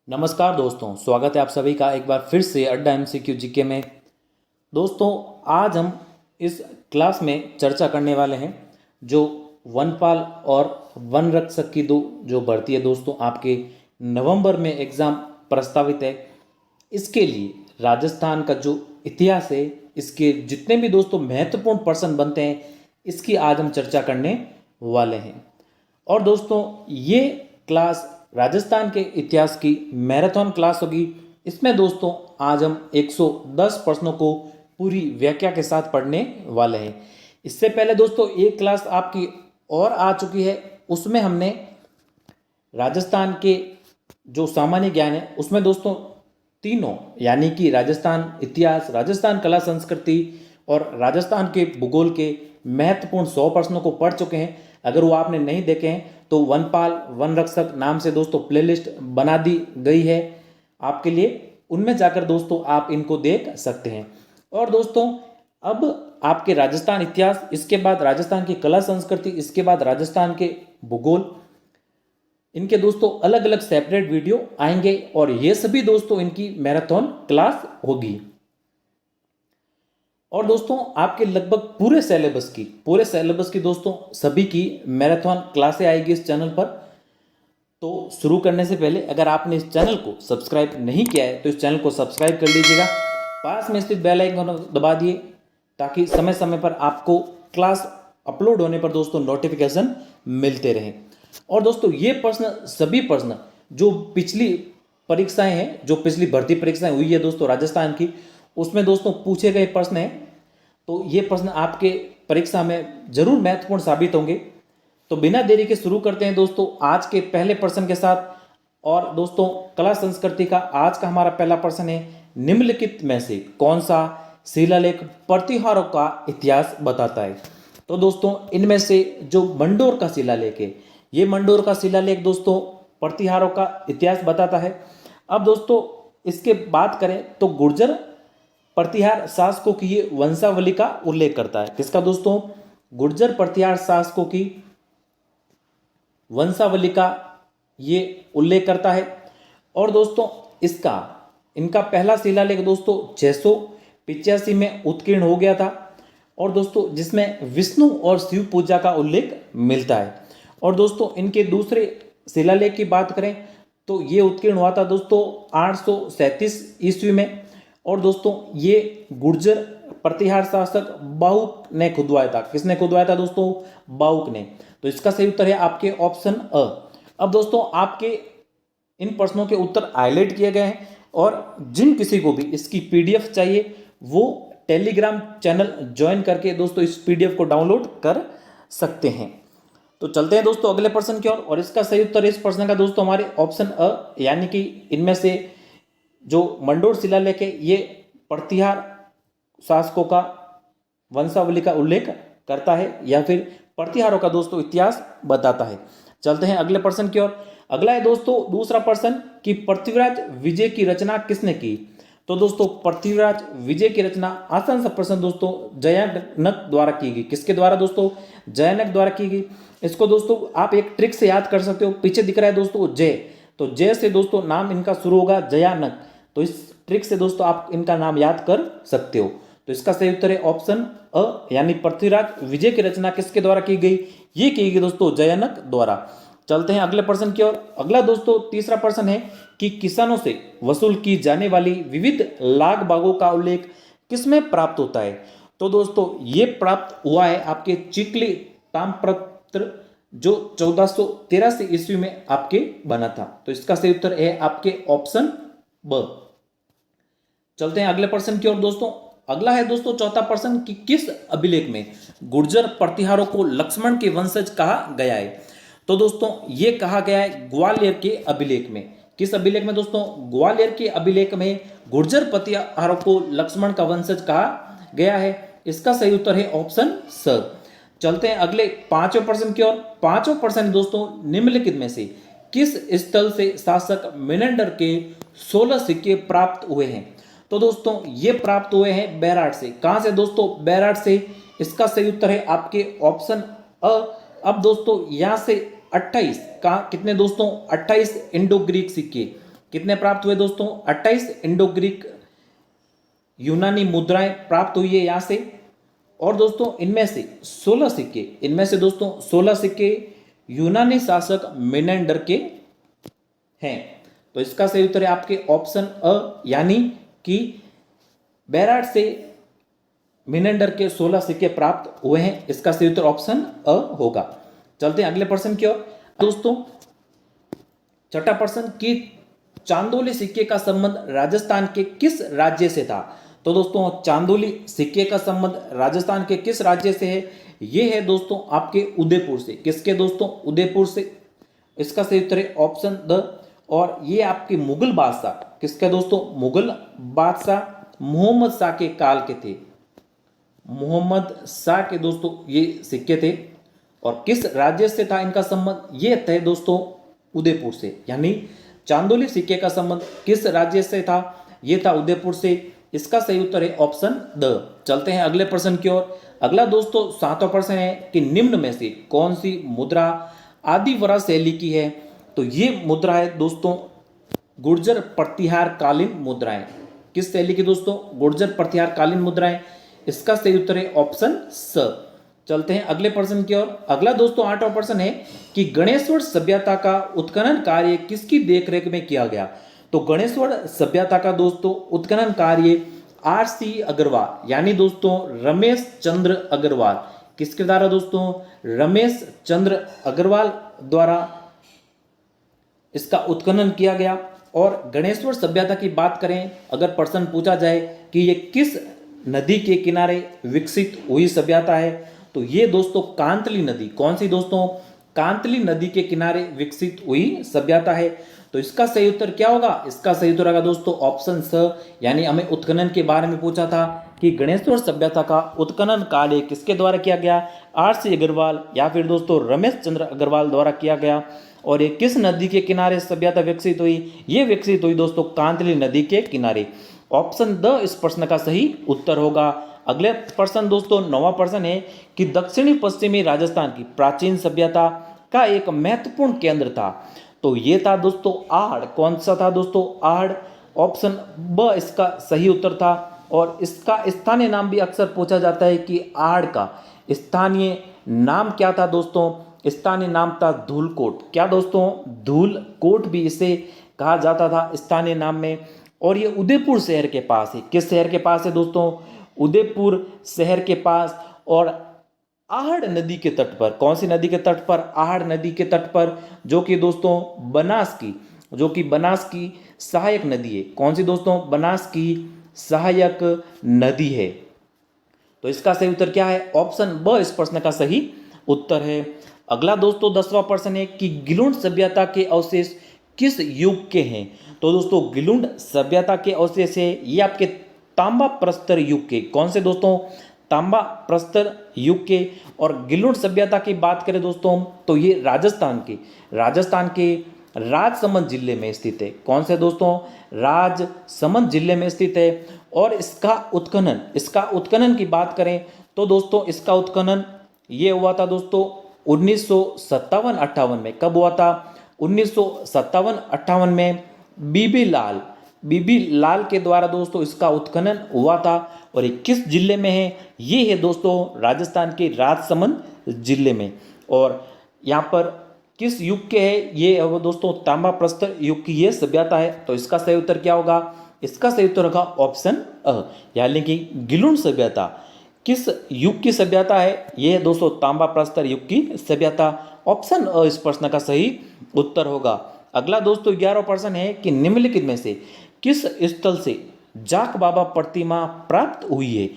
नमस्कार दोस्तों, स्वागत है आप सभी का एक बार फिर से अड्डा एमसीक्यू जीके में। दोस्तों, आज हम इस क्लास में चर्चा करने वाले हैं जो वनपाल और वन रक्षक की दो जो भर्ती है दोस्तों आपके नवंबर में एग्ज़ाम प्रस्तावित है। इसके लिए राजस्थान का जो इतिहास है, इसके जितने भी दोस्तों महत्वपूर्ण पर्सन बनते हैं, इसकी आज हम चर्चा करने वाले हैं। और दोस्तों, ये क्लास राजस्थान के इतिहास की मैराथन क्लास होगी। इसमें दोस्तों आज हम 110 प्रश्नों को पूरी व्याख्या के साथ पढ़ने वाले हैं। इससे पहले दोस्तों एक क्लास आपकी और आ चुकी है, उसमें हमने राजस्थान के जो सामान्य ज्ञान है उसमें दोस्तों तीनों यानी कि राजस्थान इतिहास, राजस्थान कला संस्कृति और राजस्थान के भूगोल के महत्वपूर्ण 100 प्रश्नों को पढ़ चुके हैं। अगर वो आपने नहीं देखे हैं तो वनपाल वन रक्षक नाम से दोस्तों प्लेलिस्ट बना दी गई है आपके लिए, उनमें जाकर दोस्तों आप इनको देख सकते हैं। और दोस्तों अब आपके राजस्थान इतिहास, इसके बाद राजस्थान की कला संस्कृति, इसके बाद राजस्थान के भूगोल, इनके दोस्तों अलग अलग सेपरेट वीडियो आएंगे और ये सभी दोस्तों इनकी मैराथन क्लास होगी। और दोस्तों आपके लगभग पूरे सिलेबस की दोस्तों सभी की मैराथन क्लासें आएगी इस चैनल पर। तो शुरू करने से पहले अगर आपने इस चैनल को सब्सक्राइब नहीं किया है तो इस चैनल को सब्सक्राइब कर लीजिएगा, पास में स्थित बेल आइकन दबा दिए ताकि समय समय पर आपको क्लास अपलोड होने पर दोस्तों नोटिफिकेशन मिलते रहें। और दोस्तों ये प्रश्न, सभी प्रश्न जो पिछली परीक्षाएं हैं, जो पिछली भर्ती परीक्षाएं हुई है दोस्तों राजस्थान की, उसमें दोस्तों पूछे गए प्रश्न हैं। तो ये प्रश्न आपके परीक्षा में जरूर महत्वपूर्ण साबित होंगे। तो बिना देरी के शुरू करते हैं दोस्तों आज के पहले प्रश्न के साथ। और दोस्तों कला संस्कृति का आज का हमारा पहला प्रश्न है, निम्नलिखित में से कौन सा शिलालेख प्रतिहारों का इतिहास बताता है। तो दोस्तों इनमें से जो मंडोर का शिलालेख है, ये मंडोर का शिलालेख दोस्तों प्रतिहारों का इतिहास बताता है। अब दोस्तों इसके बात करें तो गुर्जर प्रतिहार शासकों की ये वंशावली का उल्लेख करता है। किसका दोस्तों? गुर्जर प्रतिहार शासकों की वंशावली का ये उल्लेख करता है। और दोस्तों इनका पहला शिलालेख दोस्तों 685 में उत्कीर्ण हो गया था, और दोस्तों जिसमें विष्णु और शिव पूजा का उल्लेख मिलता है। और दोस्तों इनके दूसरे शिलालेख की बात करें तो ये उत्कीर्ण हुआ था दोस्तों 837 ईस्वी में। और दोस्तों ये गुर्जर प्रतिहार शासक बाहुक ने खुदवाया था। किसने खुदवाया था दोस्तों? बाहुक ने। तो इसका सही उत्तर है आपके ऑप्शन अ। अब दोस्तों आपके इन प्रश्नों के उत्तर हाईलाइट किए गए हैं, और जिन किसी को भी इसकी पीडीएफ चाहिए वो टेलीग्राम चैनल ज्वाइन करके दोस्तों इस पीडीएफ को डाउनलोड कर सकते हैं। तो चलते हैं दोस्तों अगले प्रश्न की ओर, और इसका सही उत्तर इस प्रश्न का दोस्तों हमारे ऑप्शन अ, यानी कि इनमें से जो मंडोर शिलालेख है ये प्रतिहार शासकों का वंशावली का उल्लेख करता है, या फिर प्रतिहारों का दोस्तों इतिहास बताता है। चलते हैं अगले प्रश्न की ओर। अगला है दोस्तों दूसरा प्रश्न कि पृथ्वीराज विजय की रचना किसने की। तो दोस्तों पृथ्वीराज विजय की रचना, आसान सा प्रश्न दोस्तों, जयानक द्वारा की गई। किसके द्वारा दोस्तों? जयानक द्वारा की गई। इसको दोस्तों आप एक ट्रिक से याद कर सकते हो, पीछे दिख रहा है दोस्तों जय, तो जय से दोस्तों नाम इनका शुरू होगा जयानक। तो इस ट्रिक से दोस्तों आप इनका नाम याद कर सकते हो। तो इसका सही उत्तर है ऑप्शन अ, यानी पृथ्वीराज विजय की रचना किसके द्वारा की गई? ये की गई दोस्तों जयानक द्वारा। चलते हैं अगले प्रश्न की ओर। अगला दोस्तों तीसरा प्रश्न है कि किसानों से वसूल की जाने वाली विविध लाग बागों का उल्लेख किसमें प्राप्त होता है। तो दोस्तों ये प्राप्त हुआ है आपके चिकली ताम्रपत्र, जो 1483 ईस्वी में आपके बना था। तो इसका सही उत्तर है आपके ऑप्शन ब। चलते हैं अगले प्रश्न की ओर दोस्तों। अगला है दोस्तों चौथा प्रश्न कि किस अभिलेख में गुर्जर प्रतिहारों को लक्ष्मण के वंशज कहा गया है। तो दोस्तों ये कहा गया है ग्वालियर के अभिलेख में। किस अभिलेख में दोस्तों? ग्वालियर के अभिलेख में गुर्जर प्रतिहारों को लक्ष्मण का वंशज कहा गया है। इसका सही उत्तर है ऑप्शन स। चलते हैं अगले पांचवें प्रश्न की ओर। पांचवा प्रश्न दोस्तों निम्नलिखित में से किस स्थल से शासक मेनेंडर के 16 सिक्के प्राप्त हुए हैं। तो दोस्तों ये प्राप्त हुए हैं बैराट से। कहां से दोस्तों? बैराट से। इसका सही उत्तर है आपके ऑप्शन अ। अब दोस्तों यहां से 28 का कितने दोस्तों? 28 इंडो ग्रीक सिक्के कितने प्राप्त हुए दोस्तों? 28 इंडो ग्रीक यूनानी मुद्राएं प्राप्त हुई है यहाँ से। और दोस्तों इनमें से 16 सिक्के, इनमें से दोस्तों 16 सिक्के यूनानी शासक मेनेंडर के हैं। तो इसका सही उत्तर है आपके ऑप्शन अ, यानी कि बेराट से मिनेंडर के 16 सिक्के प्राप्त हुए हैं। इसका सही उत्तर ऑप्शन अ होगा। चलते हैं अगले प्रश्न की ओर दोस्तों। छठा प्रश्न कि चांदोली सिक्के का संबंध राजस्थान के किस राज्य से था? तो दोस्तों चांदोली सिक्के का संबंध राजस्थान के किस राज्य से है? यह है दोस्तों आपके उदयपुर से। किसके दोस्तों? उदयपुर से। इसका सही उत्तर है ऑप्शन द। और ये आपके मुगल बादशाह, किसके दोस्तों? मुगल बादशाह मोहम्मद शाह के काल के थे। मोहम्मद शाह के दोस्तों ये सिक्के थे। और किस राज्य से था इनका संबंध? ये थे दोस्तों उदयपुर से। यानी चांदोली सिक्के का संबंध किस राज्य से था? ये था उदयपुर से। इसका सही उत्तर है ऑप्शन द। चलते हैं अगले प्रश्न की ओर। अगला दोस्तों 7वां प्रश्न है कि निम्न में से कौन सी मुद्रा आदिवरा शैली की है? तो ये मुद्रा है दोस्तों गुर्जर प्रतिहार कालीन मुद्राएं। किस शैली की दोस्तों? गुर्जर प्रतिहार कालीन मुद्राएं। इसका सही उत्तर है ऑप्शन स। चलते हैं अगले प्रश्न की ओर। अगला दोस्तों 8वां प्रश्न है कि गणेशवर सभ्यता का उत्खनन कार्य किसकी देखरेख में किया गया? तो गणेशवर सभ्यता का दोस्तों उत्खनन कार्य आर.सी. अग्रवाल यानी दोस्तों रमेश चंद्र अग्रवाल, किसके द्वारा दोस्तों? रमेश चंद्र अग्रवाल द्वारा इसका उत्खनन किया गया। और गणेशवर सभ्यता की बात करें, अगर प्रश्न पूछा जाए कि ये किस नदी के किनारे विकसित हुई सभ्यता है, तो ये दोस्तों कांतली नदी, कौन सी दोस्तों? कांतली नदी के किनारे विकसित हुई सभ्यता है। तो इसका सही उत्तर क्या होगा? इसका सही उत्तर होगा दोस्तों ऑप्शन स। यानी हमें उत्खनन के बारे में पूछा था कि गणेशवर सभ्यता का उत्खनन कार्य किसके द्वारा किया गया? आर.सी. अग्रवाल या फिर दोस्तों रमेश चंद्र अग्रवाल द्वारा किया गया। और ये किस नदी के किनारे सभ्यता विकसित हुई? ये विकसित हुई दोस्तों कांतली नदी के किनारे। ऑप्शन द इस प्रश्न का सही उत्तर होगा। अगले प्रश्न दोस्तों 9वां प्रश्न है कि दक्षिणी पश्चिमी राजस्थान की प्राचीन सभ्यता का एक महत्वपूर्ण केंद्र था। तो ये था दोस्तों आहड़। कौन सा था दोस्तों? आहड़। ऑप्शन ब इसका सही उत्तर था। और इसका स्थानीय नाम भी अक्सर पूछा जाता है कि आहड़ का स्थानीय नाम क्या था दोस्तों? स्थानीय नाम था धूलकोट। क्या दोस्तों? धूलकोट भी इसे कहा जाता था स्थानीय नाम में। और ये उदयपुर शहर के पास है। किस शहर के पास है दोस्तों? उदयपुर शहर के पास। और आहड़ नदी के तट पर, कौन सी नदी के तट पर? आहड़ नदी के तट पर, जो कि दोस्तों बनास की सहायक नदी है। कौन सी दोस्तों? बनास की सहायक नदी है। तो इसका सही उत्तर क्या है? ऑप्शन ब इस प्रश्न का सही उत्तर है। अगला दोस्तों 10वां प्रश्न है कि गिलुंड सभ्यता के अवशेष किस युग के हैं? तो दोस्तों गिलुंड सभ्यता के अवशेष है ये आपके तांबा प्रस्तर युग के। कौन से दोस्तों? तांबा प्रस्तर युग के। और गिलुंड सभ्यता की बात करें दोस्तों तो ये राजस्थान के राजसमंद जिले में स्थित है। कौन से दोस्तों? राजसमंद जिले में स्थित है। और इसका उत्खनन की बात करें तो दोस्तों इसका उत्खनन ये हुआ था दोस्तों 1957-58 में। कब हुआ था? 1957-58 में बीबी लाल के द्वारा दोस्तों इसका उत्खनन हुआ था। और ये किस जिले में है? ये है दोस्तों राजस्थान के राजसमंद जिले में। और यहाँ पर किस युग के है? ये है वो दोस्तों तांबा प्रस्तर युग की ये सभ्यता है। तो इसका सही उत्तर क्या होगा? इसका सही उत्तर होगा ऑप्शन अ, यानी कि गिलुंड सभ्यता किस युग की सभ्यता है? ये है दोस्तों तांबा प्रस्तर युग की सभ्यता। ऑप्शन अ इस प्रश्न का सही उत्तर होगा। अगला दोस्तों 11वां प्रश्न है कि निम्नलिखित में से किस स्थल से जाक बाबा प्रतिमा प्राप्त हुई है?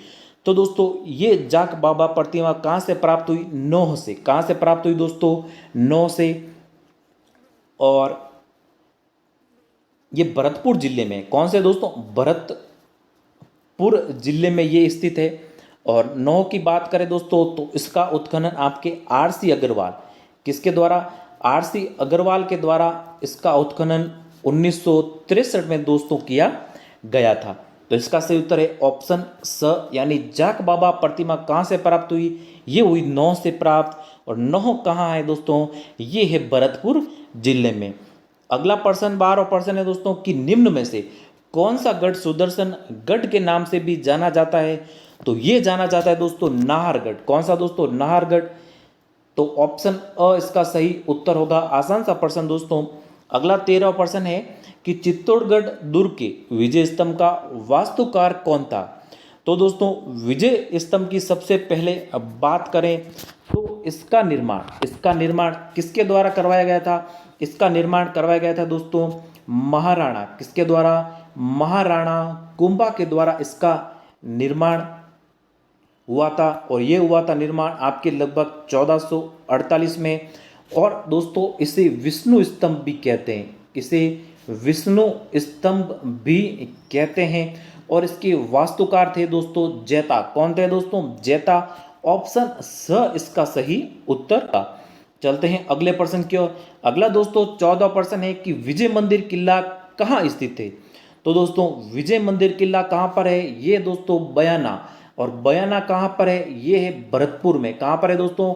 तो दोस्तों ये जाक बाबा प्रतिमा कहाँ से प्राप्त हुई? नौह से। कहाँ से प्राप्त हुई दोस्तों? नौह से। और ये भरतपुर जिले में, कौन से दोस्तों? भरतपुर जिले में ये स्थित है। और नौह की बात करें दोस्तों तो इसका उत्खनन आपके आर.सी. अग्रवाल, किसके द्वारा? आर.सी. अग्रवाल के द्वारा इसका उत्खनन 1963 में दोस्तों किया गया था। तो इसका सही उत्तर है ऑप्शन स, यानी जाक बाबा प्रतिमा कहाँ से प्राप्त हुई? ये हुई नौह से प्राप्त। और नौह कहाँ है दोस्तों? ये है भरतपुर जिले में। अगला प्रश्न 12 प्रश्न है दोस्तों कि निम्न में से कौन सा गढ़ सुदर्शन गढ़ के नाम से भी जाना जाता है? तो ये जाना जाता है दोस्तों नाहरगढ़। कौन सा दोस्तों? नाहरगढ़। तो ऑप्शन अ इसका सही उत्तर होगा। आसान सा प्रश्न दोस्तों। अगला 13 प्रश्न है कि चित्तौड़गढ़ दुर्ग के विजय स्तंभ का वास्तुकार कौन था? तो दोस्तों विजय स्तंभ की सबसे पहले अब बात करें तो इसका निर्माण किसके द्वारा करवाया गया था? इसका निर्माण करवाया गया था दोस्तों महाराणा, किसके द्वारा? महाराणा कुंभा के द्वारा इसका निर्माण हुआ था। और ये हुआ था निर्माण आपके लगभग 1448 में। और दोस्तों इसे विष्णु स्तंभ भी कहते हैं, इसे विष्णु स्तंभ भी कहते हैं। और इसके वास्तुकार थे दोस्तों जैता। कौन थे दोस्तों? जैता। ऑप्शन स इसका सही उत्तर था। चलते हैं अगले प्रश्न की ओर। अगला दोस्तों 14 प्रश्न है कि विजय मंदिर किला कहाँ स्थित है? तो दोस्तों विजय मंदिर किला कहाँ पर है? ये दोस्तों बयाना। और बयाना कहाँ पर है? ये है भरतपुर में। कहाँ पर है दोस्तों?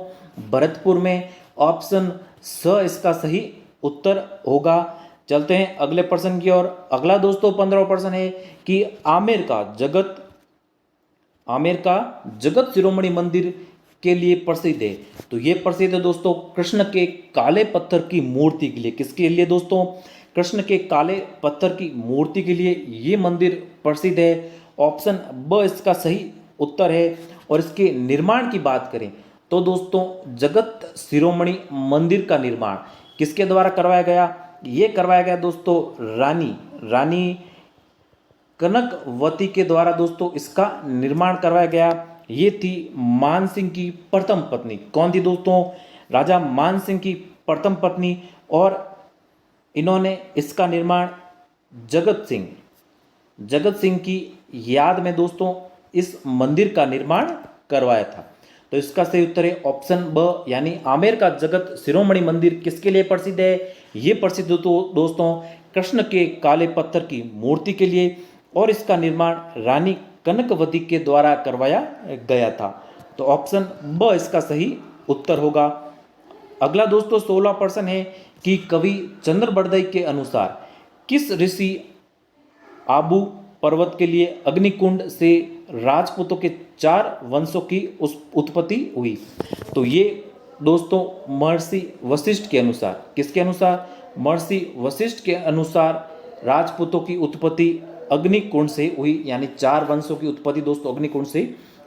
भरतपुर में। ऑप्शन स इसका सही उत्तर होगा। चलते हैं अगले प्रश्न की ओर। अगला दोस्तों 15 प्रश्न है कि आमेर का जगत शिरोमणि मंदिर के लिए प्रसिद्ध है। तो ये प्रसिद्ध है दोस्तों कृष्ण के काले पत्थर की मूर्ति के लिए। किसके लिए दोस्तों? कृष्ण के काले पत्थर की मूर्ति के लिए ये मंदिर प्रसिद्ध है। ऑप्शन ब इसका सही उत्तर है। और इसके निर्माण की बात करें तो दोस्तों जगत शिरोमणि मंदिर का निर्माण किसके द्वारा करवाया गया? ये करवाया गया दोस्तों रानी कनकवती के द्वारा दोस्तों इसका निर्माण करवाया गया। ये थी मान सिंह की प्रथम पत्नी। कौन थी दोस्तों? राजा मान सिंह की प्रथम पत्नी। और इन्होंने इसका निर्माण जगत सिंह की याद में दोस्तों इस मंदिर का निर्माण करवाया था। तो इसका सही उत्तर है ऑप्शन ब, यानी आमेर का जगत शिरोमणि मंदिर किसके लिए प्रसिद्ध है? ये प्रसिद्ध तो दोस्तों कृष्ण के काले पत्थर की मूर्ति के लिए। और इसका निर्माण रानी कनकवती के द्वारा करवाया गया था। तो ऑप्शन ब इसका सही उत्तर होगा। अगला दोस्तों 16 प्रश्न है कि कवि चंद्रबरदई के अनुसार किस ऋषि आबू पर्वत के लिए अग्निकुंड से राजपूतों के 4 वंशों की उत्पत्ति हुई? तो ये दोस्तों महर्षि वशिष्ठ के अनुसार, किसके अनुसार? महर्षि वशिष्ठ के अनुसार राजपूतों की उत्पत्ति अग्निकुंड से हुई, यानी 4 वंशों की उत्पत्ति दोस्तों अग्निकुंड से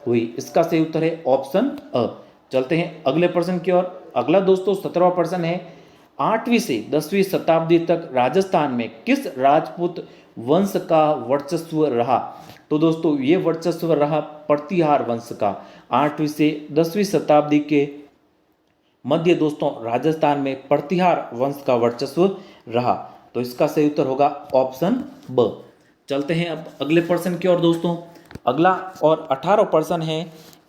हुई। इसका सही उत्तर है ऑप्शन अ। चलते हैं अगले प्रश्न की ओर। अगला दोस्तों 17वां प्रश्न है 8वीं से 10वीं शताब्दी तक राजस्थान में किस राजपूत वंश का वर्चस्व रहा? तो दोस्तों ये वर्चस्व रहा प्रतिहार वंश का। 8वीं से 10वीं शताब्दी के मध्य दोस्तों राजस्थान में प्रतिहार वंश का वर्चस्व रहा। तो इसका सही उत्तर होगा ऑप्शन ब। चलते हैं अब अगले प्रश्न की ओर दोस्तों। अगला और 18वां प्रश्न है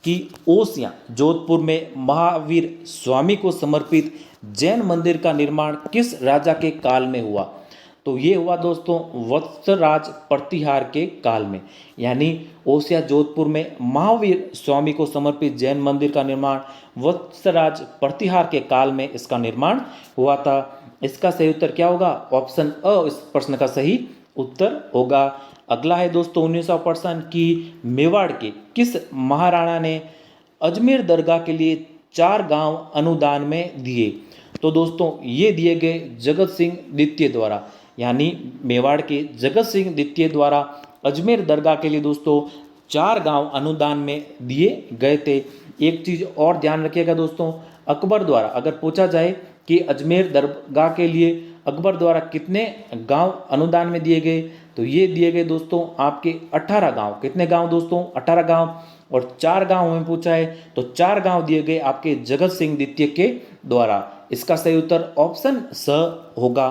कि ओसियां जोधपुर में महावीर स्वामी को समर्पित जैन मंदिर का निर्माण किस राजा के काल में हुआ? तो ये हुआ दोस्तों वत्सराज प्रतिहार के काल में। यानी ओसिया जोधपुर में महावीर स्वामी को समर्पित जैन मंदिर का निर्माण वत्सराज प्रतिहार के काल में इसका निर्माण हुआ था। इसका सही उत्तर क्या होगा? ऑप्शन अ इस प्रश्न का सही उत्तर होगा। अगला है दोस्तों 19वां प्रश्न कि मेवाड़ के किस महाराणा ने अजमेर दरगाह के लिए 4 गांव अनुदान में दिए? तो दोस्तों ये दिए गए जगत सिंह द्वितीय द्वारा, यानी मेवाड़ के जगत सिंह द्वितीय द्वारा अजमेर दरगाह के लिए दोस्तों 4 गांव अनुदान में दिए गए थे। एक चीज़ और ध्यान रखिएगा दोस्तों, अकबर द्वारा अगर पूछा जाए कि अजमेर दरगाह के लिए अकबर द्वारा कितने गांव अनुदान में दिए गए, तो ये दिए गए दोस्तों आपके 18 गांव। कितने गांव दोस्तों? 18 गांव। और 4 गांव में पूछा है तो 4 गांव दिए गए आपके जगत सिंह द्वितीय के द्वारा। इसका सही उत्तर ऑप्शन स होगा।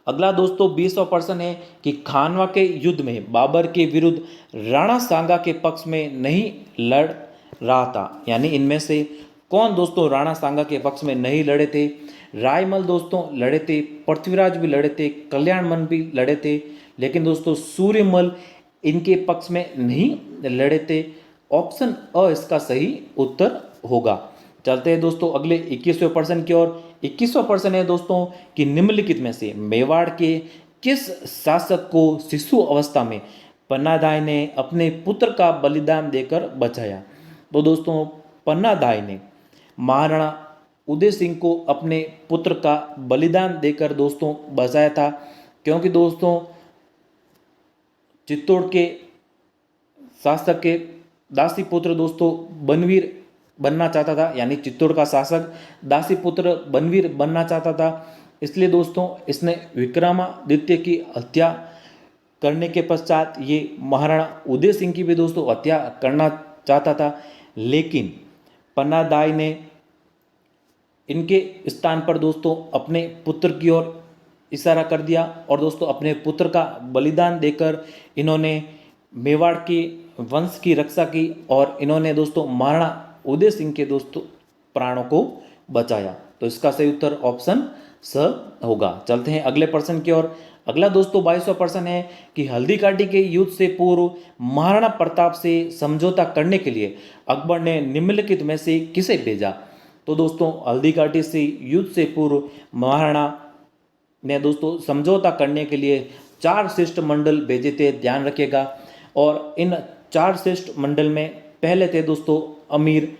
अगला दोस्तों 20वां प्रश्न है कि खानवा के युद्ध में बाबर के विरुद्ध राणा सांगा के पक्ष में नहीं लड़ रहा था, यानी इनमें से कौन दोस्तों राणा सांगा के पक्ष में नहीं लड़े थे? रायमल दोस्तों लड़े थे, पृथ्वीराज भी लड़े थे, कल्याणमल भी लड़े थे, लेकिन दोस्तों सूर्यमल इनके पक्ष में नहीं लड़े थे। ऑप्शन अ इसका सही उत्तर होगा। चलते हैं दोस्तों अगले 21वें प्रश्न की ओर। 21वां प्रश्न है दोस्तों कि निम्नलिखित में से मेवाड़ के किस शासक को शिशु अवस्था में पन्नाधाय ने अपने पुत्र का बलिदान देकर बचाया? तो दोस्तों पन्नाधाय ने महाराणा उदय सिंह को अपने पुत्र का बलिदान देकर दोस्तों बचाया था, क्योंकि दोस्तों चित्तौड़ के शासक के दासी पुत्र दोस्तों बनवीर बनना चाहता था, यानी चित्तौड़ का शासक दासी पुत्र बनवीर बनना चाहता था। इसलिए दोस्तों इसने विक्रमादित्य की हत्या करने के पश्चात ये महाराणा उदय सिंह की भी दोस्तों हत्या करना चाहता था, लेकिन पन्नादाई ने इनके स्थान पर दोस्तों अपने पुत्र की ओर इशारा कर दिया और दोस्तों अपने पुत्र का बलिदान देकर इन्होंने मेवाड़ के वंश की रक्षा की और इन्होंने दोस्तों महाराणा उदय सिंह के दोस्तों प्राणों को बचाया। तो इसका सही उत्तर ऑप्शन स होगा। चलते हैं अगले प्रश्न की ओर। अगला दोस्तों 22वां प्रश्न है कि हल्दी घाटी के युद्ध से पूर्व महाराणा प्रताप से समझौता करने के लिए अकबर ने निम्नलिखित में से किसे भेजा? तो दोस्तों हल्दी घाटी से युद्ध से पूर्व महाराणा ने दोस्तों समझौता करने के लिए 4 शिष्टमंडल भेजे थे, ध्यान रखिएगा। और इन 4 शिष्टमंडल में पहले थे दोस्तों अमीर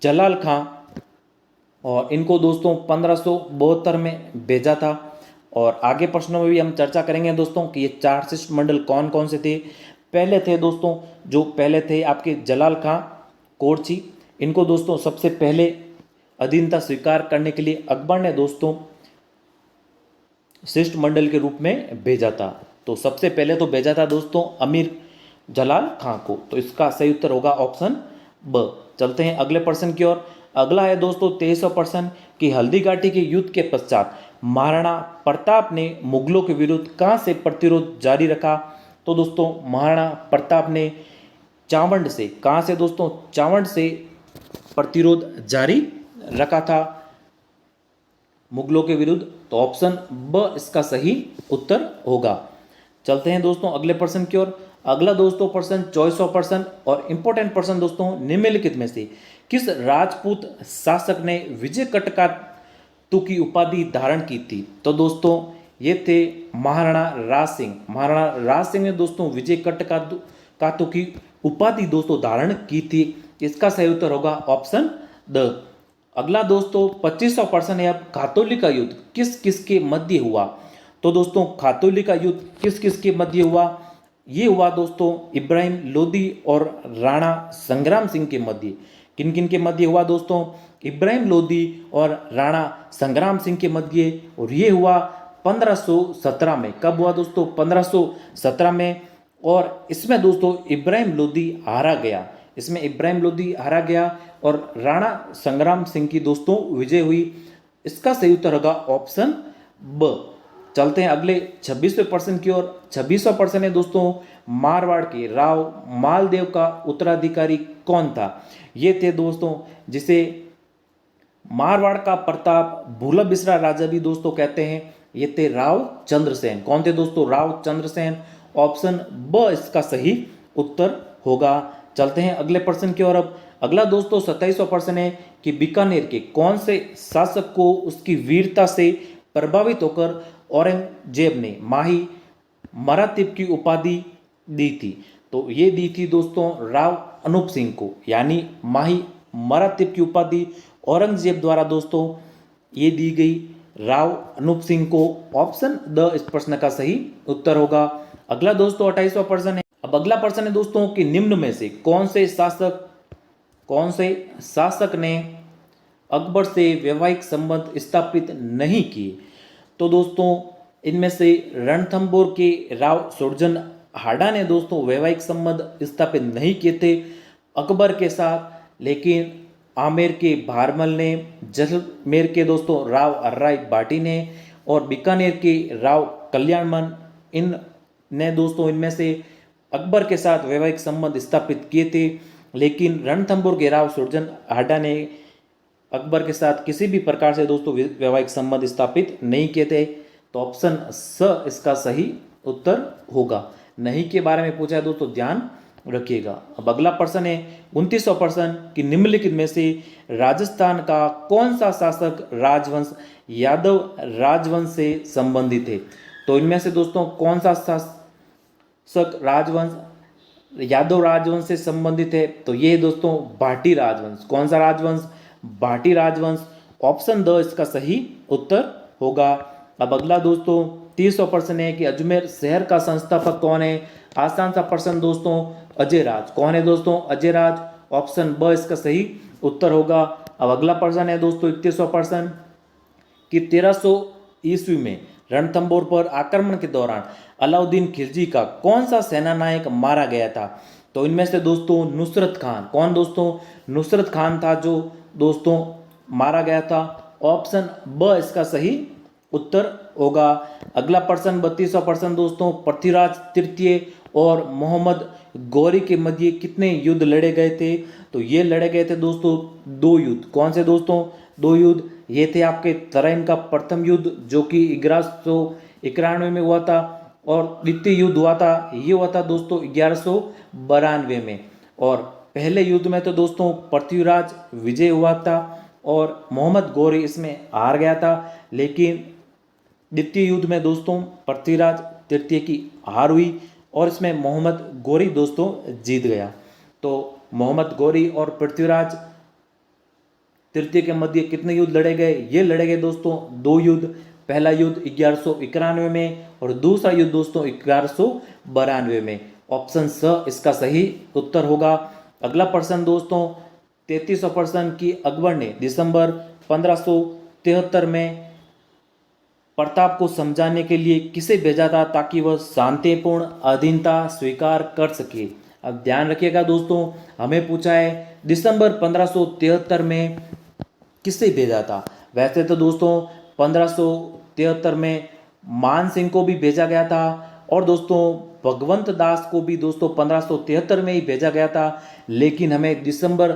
जलाल खां, और इनको दोस्तों 1572 में भेजा था। और आगे प्रश्नों में भी हम चर्चा करेंगे दोस्तों कि ये 4 शिष्टमंडल कौन कौन से थे। पहले थे दोस्तों जो पहले थे आपके जलाल खां कोरची, इनको दोस्तों सबसे पहले अधीनता स्वीकार करने के लिए अकबर ने दोस्तों शिष्टमंडल के रूप में भेजा था। तो सबसे पहले तो भेजा था दोस्तों अमीर जलाल खां को, तो इसका सही उत्तर होगा ऑप्शन ब। चलते हैं अगले प्रश्न की ओर। अगला है दोस्तों 23वां प्रश्न कि हल्दी घाटी के युद्ध के पश्चात महाराणा प्रताप ने मुगलों के विरुद्ध कहां से प्रतिरोध जारी रखा? तो दोस्तों महाराणा प्रताप ने चावंड से, कहां से दोस्तों? चावंड से प्रतिरोध जारी रखा था मुगलों के विरुद्ध। तो ऑप्शन ब इसका सही उत्तर होगा। चलते हैं दोस्तों अगले प्रश्न की ओर। अगला दोस्तों प्रश्न 24वां प्रश्न और इंपॉर्टेंट प्रश्न दोस्तों निम्नलिखित में से किस राजपूत शासक ने विजय कटकातु की उपाधि धारण की थी? तो दोस्तों ये थे महाराणा राज सिंह। महाराणा राज सिंह ने दोस्तों विजय कटकातु की उपाधि दोस्तों धारण की थी। इसका सही उत्तर होगा ऑप्शन द। अगला दोस्तों 25वां प्रश्न है अब खातौली का युद्ध किस किस के मध्य हुआ? तो दोस्तों खातौली का युद्ध किस किस के मध्य हुआ? ये हुआ दोस्तों इब्राहिम लोदी और राणा संग्राम सिंह के मध्य। किन किन के मध्य हुआ दोस्तों? इब्राहिम लोदी और राणा संग्राम सिंह के मध्य। और ये हुआ 1517 में। कब हुआ दोस्तों? 1517 में। और इसमें दोस्तों इब्राहिम लोदी हारा गया, इसमें इब्राहिम लोदी हारा गया और राणा संग्राम सिंह की दोस्तों विजय हुई। इसका सही उत्तर होगा ऑप्शन ब। चलते हैं अगले 26वें प्रश्न की ओर। 26वां प्रश्न है दोस्तों मारवाड़ के राव मालदेव का उत्तराधिकारी कौन था? ये थे दोस्तों जिसे मारवाड़ का प्रताप भूला बिसरा राजा भी दोस्तों कहते हैं। ये थे राव चंद्रसेन। कौन थे दोस्तों? राव चंद्रसेन। ऑप्शन ब इसका सही उत्तर होगा। चलते हैं अगले प्रश्न की ओर। अब अगला दोस्तों 27वां प्रश्न है कि बीकानेर के कौन से शासक को उसकी वीरता से प्रभावित होकर औरंगजेब ने माही मरातिब की उपाधि दी थी? तो ये दी थी दोस्तों राव अनूप सिंह को, यानी माही मरातिब की उपाधि औरंगजेब द्वारा दोस्तों ये दी गई राव अनूप सिंह को। ऑप्शन द इस प्रश्न का सही उत्तर होगा। अगला दोस्तों 28वां प्रश्न है। अब अगला प्रश्न है दोस्तों कि निम्न में से कौन से शासक ने अकबर से वैवाहिक संबंध स्थापित नहीं किए? तो दोस्तों इनमें से रणथंभौर के राव सुरजन हाडा ने दोस्तों वैवाहिक संबंध स्थापित नहीं किए थे अकबर के साथ, लेकिन आमेर के भारमल ने, जैसलमेर के दोस्तों राव हर्राय बाटी ने और बीकानेर के राव कल्याणमल इन ने दोस्तों इनमें से अकबर के साथ वैवाहिक संबंध स्थापित किए थे। लेकिन रणथंभौर के राव सुरजन हाडा ने अकबर के साथ किसी भी प्रकार से दोस्तों वैवाहिक संबंध स्थापित नहीं किए थे। तो ऑप्शन स इसका सही उत्तर होगा। नहीं के बारे में पूछा है दोस्तों, ध्यान रखिएगा। अब अगला प्रश्न है 29वां प्रश्न कि निम्नलिखित में से राजस्थान का कौन सा शासक राजवंश यादव राजवंश से संबंधित है। तो इनमें से दोस्तों कौन सा शासक राजवंश यादव राजवंश से संबंधित है। तो ये है दोस्तों भाटी राजवंश। कौन सा राजवंश? भाटी राजवंश। ऑप्शन द इसका सही उत्तर होगा। अब अगला दोस्तों 30वां प्रश्न है कि अजमेर शहर का संस्थापक कौन है। आसान सा प्रश्न दोस्तों, अजय राज। कौन है दोस्तों? अजय राज। ऑप्शन ब इसका सही उत्तर होगा। अब अगला प्रश्न है दोस्तों 31वां प्रश्न कि 1300 ईस्वी में रणथंभौर पर आक्रमण के दौरान अलाउद्दीन खिलजी का कौन सा सेना नायक मारा गया था। तो इनमें से दोस्तों नुसरत खान। कौन दोस्तों? नुसरत खान था जो दोस्तों मारा गया था। ऑप्शन ब इसका सही उत्तर होगा। अगला प्रश्न 32वां प्रश्न दोस्तों, पृथ्वीराज तृतीय और मोहम्मद गौरी के मध्य कितने युद्ध लड़े गए थे। तो ये लड़े गए थे दोस्तों 2 युद्ध। कौन से दोस्तों? 2 युद्ध। ये थे आपके तराइन का प्रथम युद्ध जो कि 1191 में हुआ था, और द्वितीय युद्ध हुआ था, ये हुआ था दोस्तों 1192 में। और पहले युद्ध में तो दोस्तों पृथ्वीराज विजय हुआ था और मोहम्मद गौरी इसमें हार गया था, लेकिन द्वितीय युद्ध में दोस्तों पृथ्वीराज तृतीय की हार हुई और इसमें मोहम्मद गौरी दोस्तों जीत गया। तो मोहम्मद गौरी और पृथ्वीराज तृतीय के मध्य कितने युद्ध लड़े गए? ये लड़े गए दोस्तों 2 युद्ध। पहला युद्ध 1191 में और दूसरा युद्ध दोस्तों 1192 में। ऑप्शन स इसका सही उत्तर होगा। अगला प्रश्न दोस्तों 33वां प्रश्न कि अकबर ने दिसंबर 1573 में प्रताप को समझाने के लिए किसे भेजा था ताकि वह शांतिपूर्ण अधीनता स्वीकार कर सके। अब ध्यान रखिएगा दोस्तों, हमें पूछा है दिसंबर 1573 में किसे भेजा था। वैसे तो दोस्तों 1573 में मान सिंह को भी भेजा गया था और दोस्तों भगवंत दास को भी दोस्तों 1573 में ही भेजा गया था, लेकिन हमें दिसंबर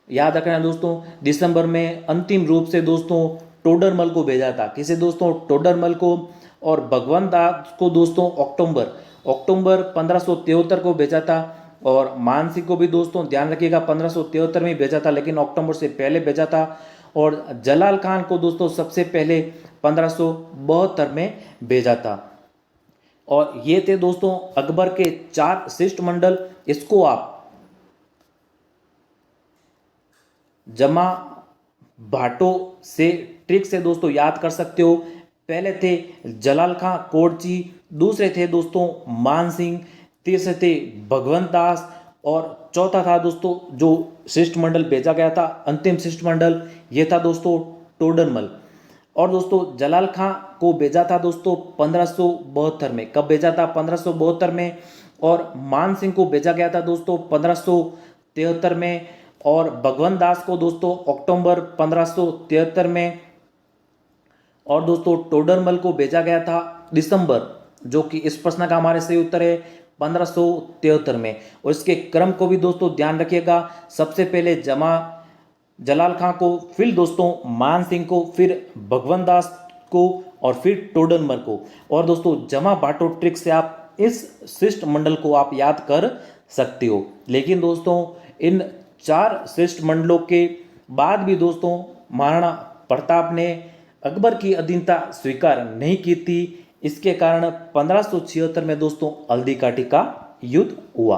याद रखना है दोस्तों, दिसंबर में अंतिम रूप से दोस्तों टोडरमल को भेजा था। किसे दोस्तों? टोडरमल को। और भगवंत दास को दोस्तों अक्टूबर 1573 को भेजा था, और मान सिंह को भी दोस्तों ध्यान रखिएगा 1573 में भेजा था, लेकिन अक्टूबर से पहले भेजा था। और जलाल खान को दोस्तों सबसे पहले 1572 में भेजा था। और ये थे दोस्तों अकबर के 4 शिष्टमंडल। इसको आप जमा भाटो से ट्रिक से दोस्तों याद कर सकते हो। पहले थे जलाल खां कोरची, दूसरे थे दोस्तों मान सिंह, तीसरे थे भगवंत दास, और चौथा था दोस्तों जो शिष्टमंडल भेजा गया था अंतिम शिष्टमंडल, ये था दोस्तों टोडरमल। और दोस्तों जलाल खां को भेजा था दोस्तों 1572 में। कब भेजा था? 1572 में। और मान सिंह को भेजा गया था दोस्तों 1573 में, और भगवंत दास को दोस्तों अक्टूबर 1573 में, और दोस्तों टोडरमल को भेजा गया था दिसंबर, जो कि इस प्रश्न का हमारे सही उत्तर है 1573 में। और इसके क्रम को भी दोस्तों ध्यान रखिएगा, सबसे पहले जलाल खां को, फिर दोस्तों मान सिंह को, फिर भगवंत दास को, और फिर टोडरमल को। और दोस्तों जमा भाटो ट्रिक से आप इस शिष्टमंडल को आप याद कर सकते हो। लेकिन दोस्तों इन 4 शिष्टमंडलों के बाद भी दोस्तों महाराणा प्रताप ने अकबर की अधीनता स्वीकार नहीं की थी। इसके कारण 1576 में दोस्तों हल्दी घाटी का युद्ध हुआ।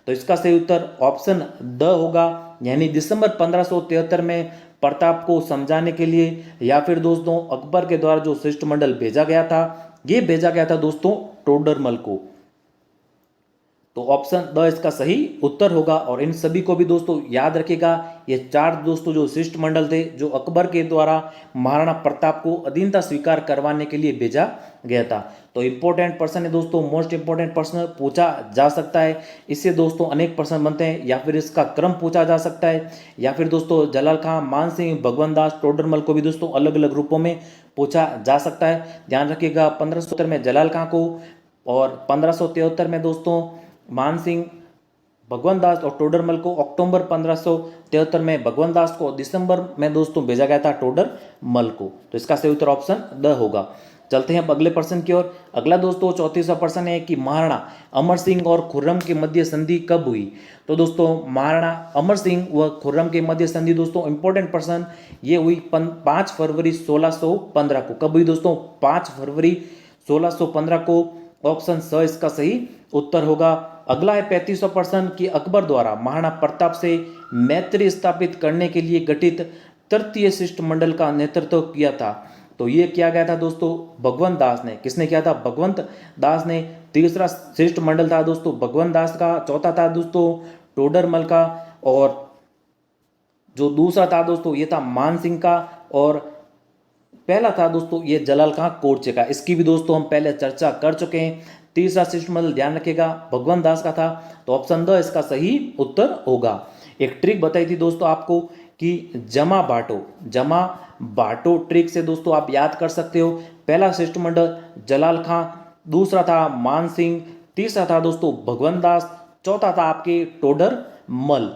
तो इसका सही उत्तर ऑप्शन द होगा, यानी दिसंबर 1573 में प्रताप को समझाने के लिए, या फिर दोस्तों अकबर के द्वारा जो शिष्टमंडल भेजा गया था, ये भेजा गया था दोस्तों टोडरमल को। तो ऑप्शन द इसका सही उत्तर होगा। और इन सभी को भी दोस्तों याद रखिएगा, ये 4 दोस्तों जो शिष्टमंडल थे जो अकबर के द्वारा महाराणा प्रताप को अधीनता स्वीकार करवाने के लिए भेजा गया था। तो इंपॉर्टेंट प्रश्न है दोस्तों, मोस्ट इंपॉर्टेंट प्रश्न पूछा जा सकता है। इससे दोस्तों अनेक प्रश्न बनते हैं, या फिर इसका क्रम पूछा जा सकता है, या फिर दोस्तों जलाल खां, मान सिंह, भगवंत दास, टोडरमल को भी दोस्तों अलग अलग रूपों में पूछा जा सकता है। ध्यान रखिएगा 1570 में जलाल खां को, और 1573 में दोस्तों मान सिंह, भगवंत दास और टोडरमल को, अक्टूबर 1573 में भगवंत दास को, दिसंबर में दोस्तों भेजा गया था टोडरमल को। तो इसका सही उत्तर ऑप्शन द होगा। चलते हैं अब अगले प्रश्न की ओर। अगला दोस्तों 34वां प्रश्न है कि महाराणा अमर सिंह और खुर्रम की मध्य संधि कब हुई। तो दोस्तों महाराणा अमर सिंह व खुर्रम के मध्य संधि दोस्तों इंपॉर्टेंट प्रश्न, ये हुई 5 फरवरी 1615 को। कब हुई दोस्तों? 5 फरवरी 1615 को। ऑप्शन स इसका सही उत्तर होगा। अगला है 35वां प्रश्न कि अकबर द्वारा महाराणा प्रताप से मैत्री स्थापित करने के लिए गठित तृतीय शिष्टमंडल का नेतृत्व किया था। तो ये किया गया था दोस्तों भगवंत दास ने। किसने किया था? भगवंत दास ने। तीसरा शिष्टमंडल था दोस्तों भगवंत दास का। चौथा था दोस्तों टोडरमल का। और जो दूसरा था दोस्तों ये था मान सिंह का। और पहला था दोस्तों ये जलाल खां कोरचे का। इसकी भी दोस्तों हम पहले चर्चा कर चुके हैं। तीसरा शिष्टमंडल ध्यान रखिएगा भगवंत दास का था। तो ऑप्शन द इसका सही उत्तर होगा। एक ट्रिक बताई थी दोस्तों आपको कि जमा बाटो ट्रिक से दोस्तों आप याद कर सकते हो। पहला शिष्टमंडल जलाल खां, दूसरा था मान सिंह, तीसरा था दोस्तों भगवंत दास, चौथा था आपके टोडर मल।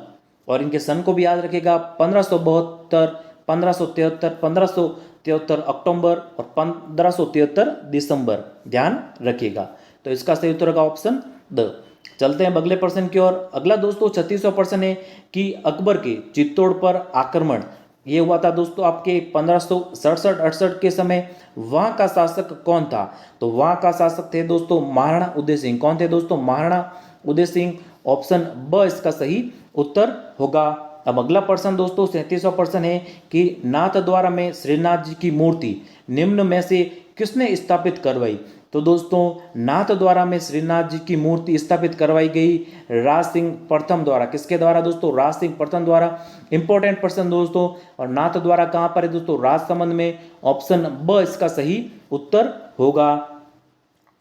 और इनके सन को भी याद रखिएगा 1572, 1573, 1573 अक्टूबर और 1573 दिसंबर, ध्यान रखिएगा। तो इसका सही उत्तर होगा ऑप्शन द। चलते हैं अगले प्रश्न की ओर। अगला दोस्तों 36वां प्रश्न है कि अकबर के चित्तौड़ पर आक्रमण ये हुआ था दोस्तों आपके 1567-68 के समय। वहां का शासक कौन था? तो वहां का शासक थे दोस्तों महाराणा उदय सिंह। कौन थे दोस्तों? महाराणा उदय सिंह। ऑप्शन ब इसका सही उत्तर होगा। अब अगला प्रश्न दोस्तों 37वां प्रश्न है कि नाथ द्वारा में श्रीनाथ जी की मूर्ति निम्न में से किसने स्थापित करवाई। तो दोस्तों नाथ द्वारा में श्रीनाथ जी की मूर्ति स्थापित करवाई गई राज सिंह प्रथम द्वारा। किसके द्वारा दोस्तों? राज सिंह प्रथम द्वारा। इंपॉर्टेंट प्रश्न दोस्तों। और नाथ द्वारा कहां पर है दोस्तों? राजसमंद में। ऑप्शन ब इसका सही उत्तर होगा।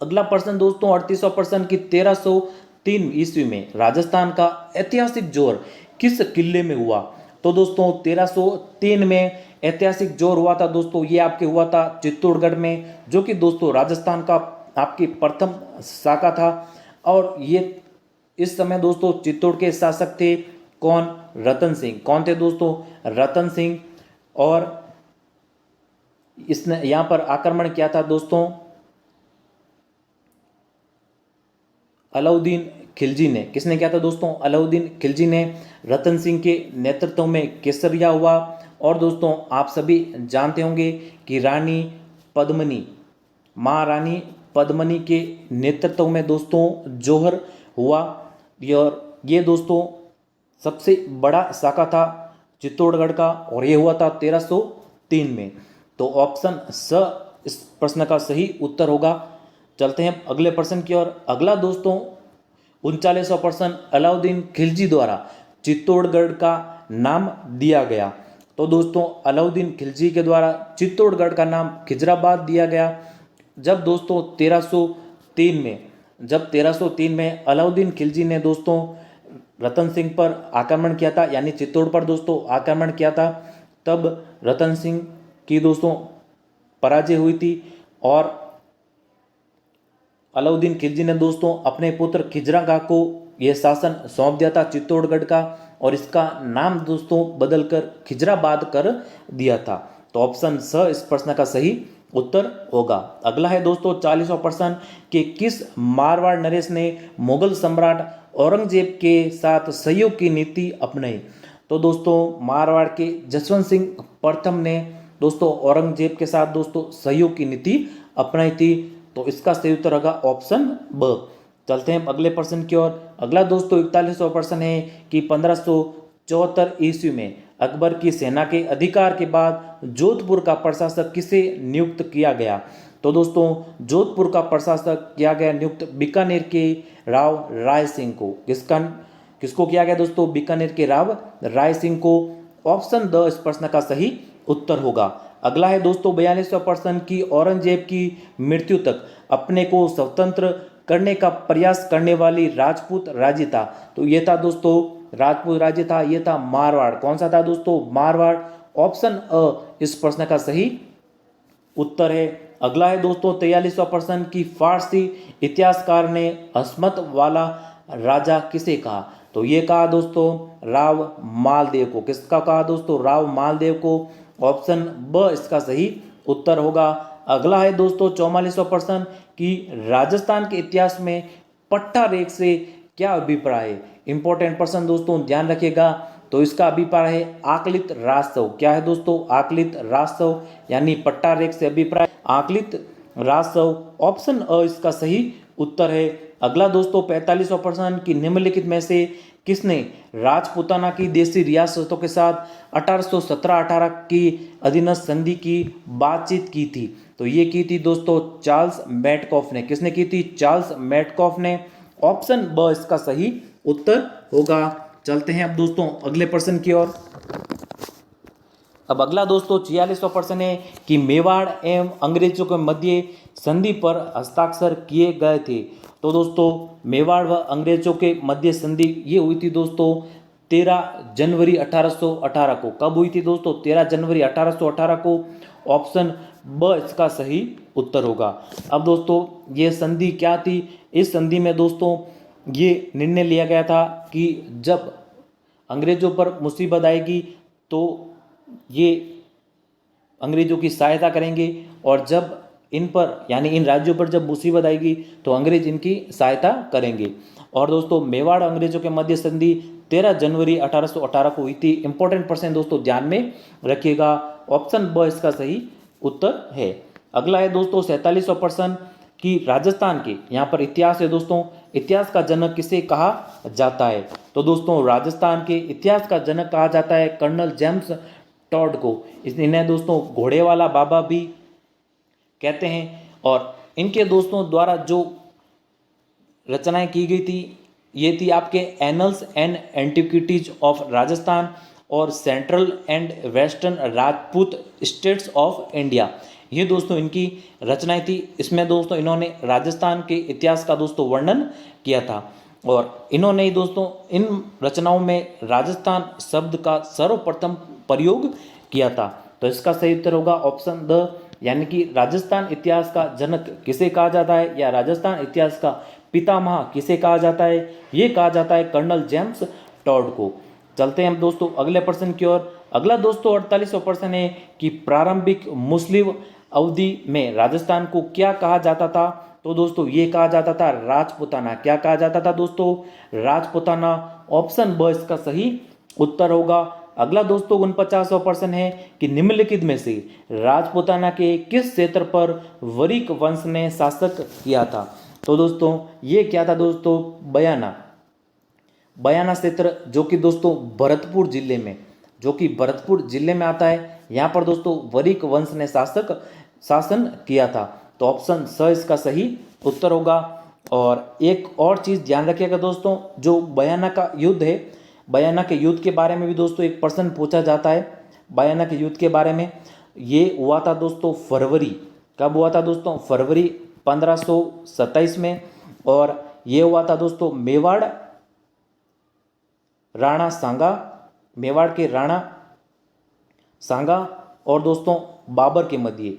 अगला प्रश्न दोस्तों 38वां प्रश्न की 1303 ईस्वी में राजस्थान का ऐतिहासिक जोर किस किले में हुआ। तो दोस्तों 1303 में ऐतिहासिक जोर हुआ था दोस्तों ये आपके हुआ था चित्तौड़गढ़ में, जो कि दोस्तों राजस्थान का आपकी प्रथम शाखा था। और ये इस समय दोस्तों चित्तौड़ के शासक थे कौन? रतन सिंह। कौन थे दोस्तों? रतन सिंह। और इसने यहां पर आक्रमण किया था दोस्तों अलाउद्दीन खिलजी ने। किसने किया था दोस्तों? अलाउद्दीन खिलजी ने। रतन सिंह के नेतृत्व में केसरिया हुआ। और दोस्तों आप सभी जानते होंगे कि रानी पद्मनी, महारानी पद्मनी के नेतृत्व में दोस्तों जौहर हुआ। और ये दोस्तों सबसे बड़ा शाखा था चित्तौड़गढ़ का। और ये हुआ था 1303 में। तो ऑप्शन स इस प्रश्न का सही उत्तर होगा। चलते हैं अगले प्रश्न की ओर। अगला दोस्तों 39वां प्रश्न अलाउद्दीन खिलजी द्वारा चित्तौड़गढ़ का नाम दिया गया। तो दोस्तों अलाउद्दीन खिलजी के द्वारा चित्तौड़गढ़ का नाम खिजराबाद दिया गया जब दोस्तों 1303 में अलाउद्दीन खिलजी ने दोस्तों रतन सिंह पर आक्रमण किया था, यानी चित्तौड़ पर दोस्तों आक्रमण किया था। तब रतन सिंह की दोस्तों पराजय हुई थी। और अलाउद्दीन खिलजी ने दोस्तों अपने पुत्र खिजरागाह को यह शासन सौंप दिया था चित्तौड़गढ़ का। और इसका नाम दोस्तों बदलकर खिजराबाद कर दिया था। तो ऑप्शन स इस प्रश्न का सही उत्तर होगा। अगला है दोस्तों 40वां प्रश्न कि किस मारवाड़ नरेश ने मुगल सम्राट औरंगजेब के साथ सहयोग की नीति अपनाई। तो दोस्तों मारवाड़ के जसवंत सिंह प्रथम ने दोस्तों औरंगजेब के साथ दोस्तों सहयोग की नीति अपनाई थी। तो इसका सही उत्तर होगा ऑप्शन ब। चलते हैं अगले प्रश्न की ओर। अगला दोस्तों 41वां प्रश्न है कि 1574 ईस्वी में अकबर की सेना के अधिकार के बाद जोधपुर का प्रशासक किसे नियुक्त किया गया। तो दोस्तों जोधपुर का प्रशासक किया गया नियुक्त बीकानेर के राव राय सिंह को। किसको किया गया दोस्तों? बीकानेर के राव राय सिंह को। ऑप्शन द इस प्रश्न का सही उत्तर होगा। अगला है दोस्तों 42वां प्रश्न की औरंगजेब की मृत्यु तक अपने को स्वतंत्र करने का प्रयास करने वाली राजपूत राज्य था। तो ये था दोस्तों राजपूत राज्य था, ये था मारवाड़। कौन सा था दोस्तों? मारवाड़। ऑप्शन अ इस प्रश्न का सही उत्तर है। अगला है दोस्तों 43वां प्रश्न की फारसी इतिहासकार ने हसमत वाला राजा किसे कहा। तो ये कहा दोस्तों राव मालदेव को। किसका कहा दोस्तों? राव मालदेव को। ऑप्शन ब इसका सही उत्तर होगा। अगला है दोस्तों 44वां प्रश्न कि राजस्थान के इतिहास में पट्टा रेख से क्या अभिप्राय है। इंपॉर्टेंट प्रश्न दोस्तों, ध्यान रखिएगा। तो इसका अभिप्राय है आकलित राजस्व। क्या है दोस्तों? आकलित राजस्व, यानी पट्टा रेख से अभिप्राय आकलित राजस्व। ऑप्शन अ इसका सही उत्तर है। अगला दोस्तों 45वां प्रश्न कि निम्नलिखित में से किसने राजपूताना की देशी रियासतों के साथ 1817-18 की अधीनस्थ संधि की बातचीत की थी। तो ये की थी दोस्तों चार्ल्स मेटकॉफ ने। किसने की थी? चार्ल्स मेटकॉफ ने। ऑप्शन ब इसका सही उत्तर होगा। चलते हैं अब दोस्तों अगले प्रश्न की ओर। अब अगला दोस्तों 46वां प्रश्न है कि मेवाड़ एवं अंग्रेजों के मध्य संधि पर हस्ताक्षर किए गए थे। तो दोस्तों मेवाड़ व अंग्रेजों के मध्य संधि ये हुई थी दोस्तों 13 जनवरी 1818 को। कब हुई थी दोस्तों? 13 जनवरी 1818 को। ऑप्शन ब इसका सही उत्तर होगा। अब दोस्तों ये संधि क्या थी? इस संधि में दोस्तों ये निर्णय लिया गया था कि जब अंग्रेजों पर मुसीबत आएगी तो ये अंग्रेजों की सहायता करेंगे, और जब इन पर यानी इन राज्यों पर जब मुसीबत आएगी तो अंग्रेज इनकी सहायता करेंगे। और दोस्तों मेवाड़ अंग्रेजों के मध्य संधि 13 जनवरी 1818 को हुई थी। इंपॉर्टेंट प्रश्न दोस्तों, ध्यान में रखिएगा। ऑप्शन ब इसका सही उत्तर है। अगला है दोस्तों 47वां प्रश्न कि राजस्थान के, यहाँ पर इतिहास है दोस्तों, इतिहास का जनक किसे कहा जाता है। तो दोस्तों राजस्थान के इतिहास का जनक कहा जाता है कर्नल जेम्स टॉड को। इन्हें दोस्तों घोड़े वाला बाबा भी कहते हैं। और इनके दोस्तों द्वारा जो रचनाएं की गई थी ये थी आपके annals and antiquities of Rajasthan और central and western Rajput states of India. ये दोस्तों इनकी रचनाएं थी। इसमें दोस्तों इन्होंने राजस्थान के इतिहास का दोस्तों वर्णन किया था, और इन्होंने ही दोस्तों इन रचनाओं में राजस्थान शब्द का सर्वप्रथम प्रयोग किया था। तो इसका सही उत्तर होगा ऑप्शन द, यानी कि राजस्थान इतिहास का जनक किसे कहा जाता है, या राजस्थान इतिहास का पितामह किसे कहा जाता है? ये कहा जाता है कर्नल जेम्स टॉड को। चलते हैं हम दोस्तों अगले प्रश्न की ओर। अगला दोस्तों 48वां प्रश्न है कि प्रारंभिक मुस्लिम अवधि में राजस्थान को क्या कहा जाता था। तो दोस्तों ये कहा जाता था राजपूताना। क्या कहा जाता था दोस्तों? राजपूताना। ऑप्शन ब इसका सही उत्तर होगा। अगला दोस्तों 49वां प्रश्न है कि निम्नलिखित में से राजपूताना के किस क्षेत्र पर वरिक वंश ने शासक किया था। तो दोस्तों ये क्या था दोस्तों? बयाना। बयाना क्षेत्र जो कि दोस्तों भरतपुर जिले में आता है। यहाँ पर दोस्तों वरिक वंश ने शासन किया था। तो ऑप्शन स इसका सही उत्तर होगा। और एक और चीज़ ध्यान रखिएगा दोस्तों, जो बयाना का युद्ध है, बयाना के युद्ध के बारे में भी दोस्तों एक प्रश्न पूछा जाता है। बयाना के युद्ध के बारे में ये हुआ था दोस्तों फरवरी, कब हुआ था दोस्तों? फरवरी 1527 में। और ये हुआ था दोस्तों मेवाड़ राणा सांगा, मेवाड़ के राणा सांगा और दोस्तों बाबर के मध्य।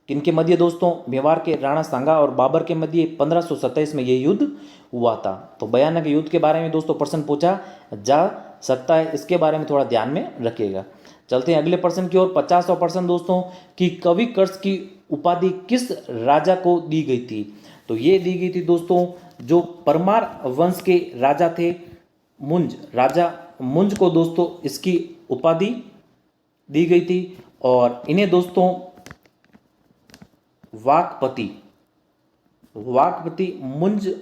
किनके मध्य दोस्तों? मेवाड़ के राणा सांगा और बाबर के मध्य 1527 में ये युद्ध हुआ था। तो बयाना के युद्ध के बारे में दोस्तों प्रश्न पूछा जा सकता है, इसके बारे में थोड़ा ध्यान में रखिएगा। चलते हैं अगले प्रश्न की ओर। 50वां प्रश्न दोस्तों कि कवि कर्स की उपाधि किस राजा को दी गई थी। तो ये दी गई थी दोस्तों जो परमार वंश के राजा थे, मुंज, राजा मुंज को दोस्तों इसकी उपाधि दी गई थी। और इन्हें दोस्तों वाकपति मुंज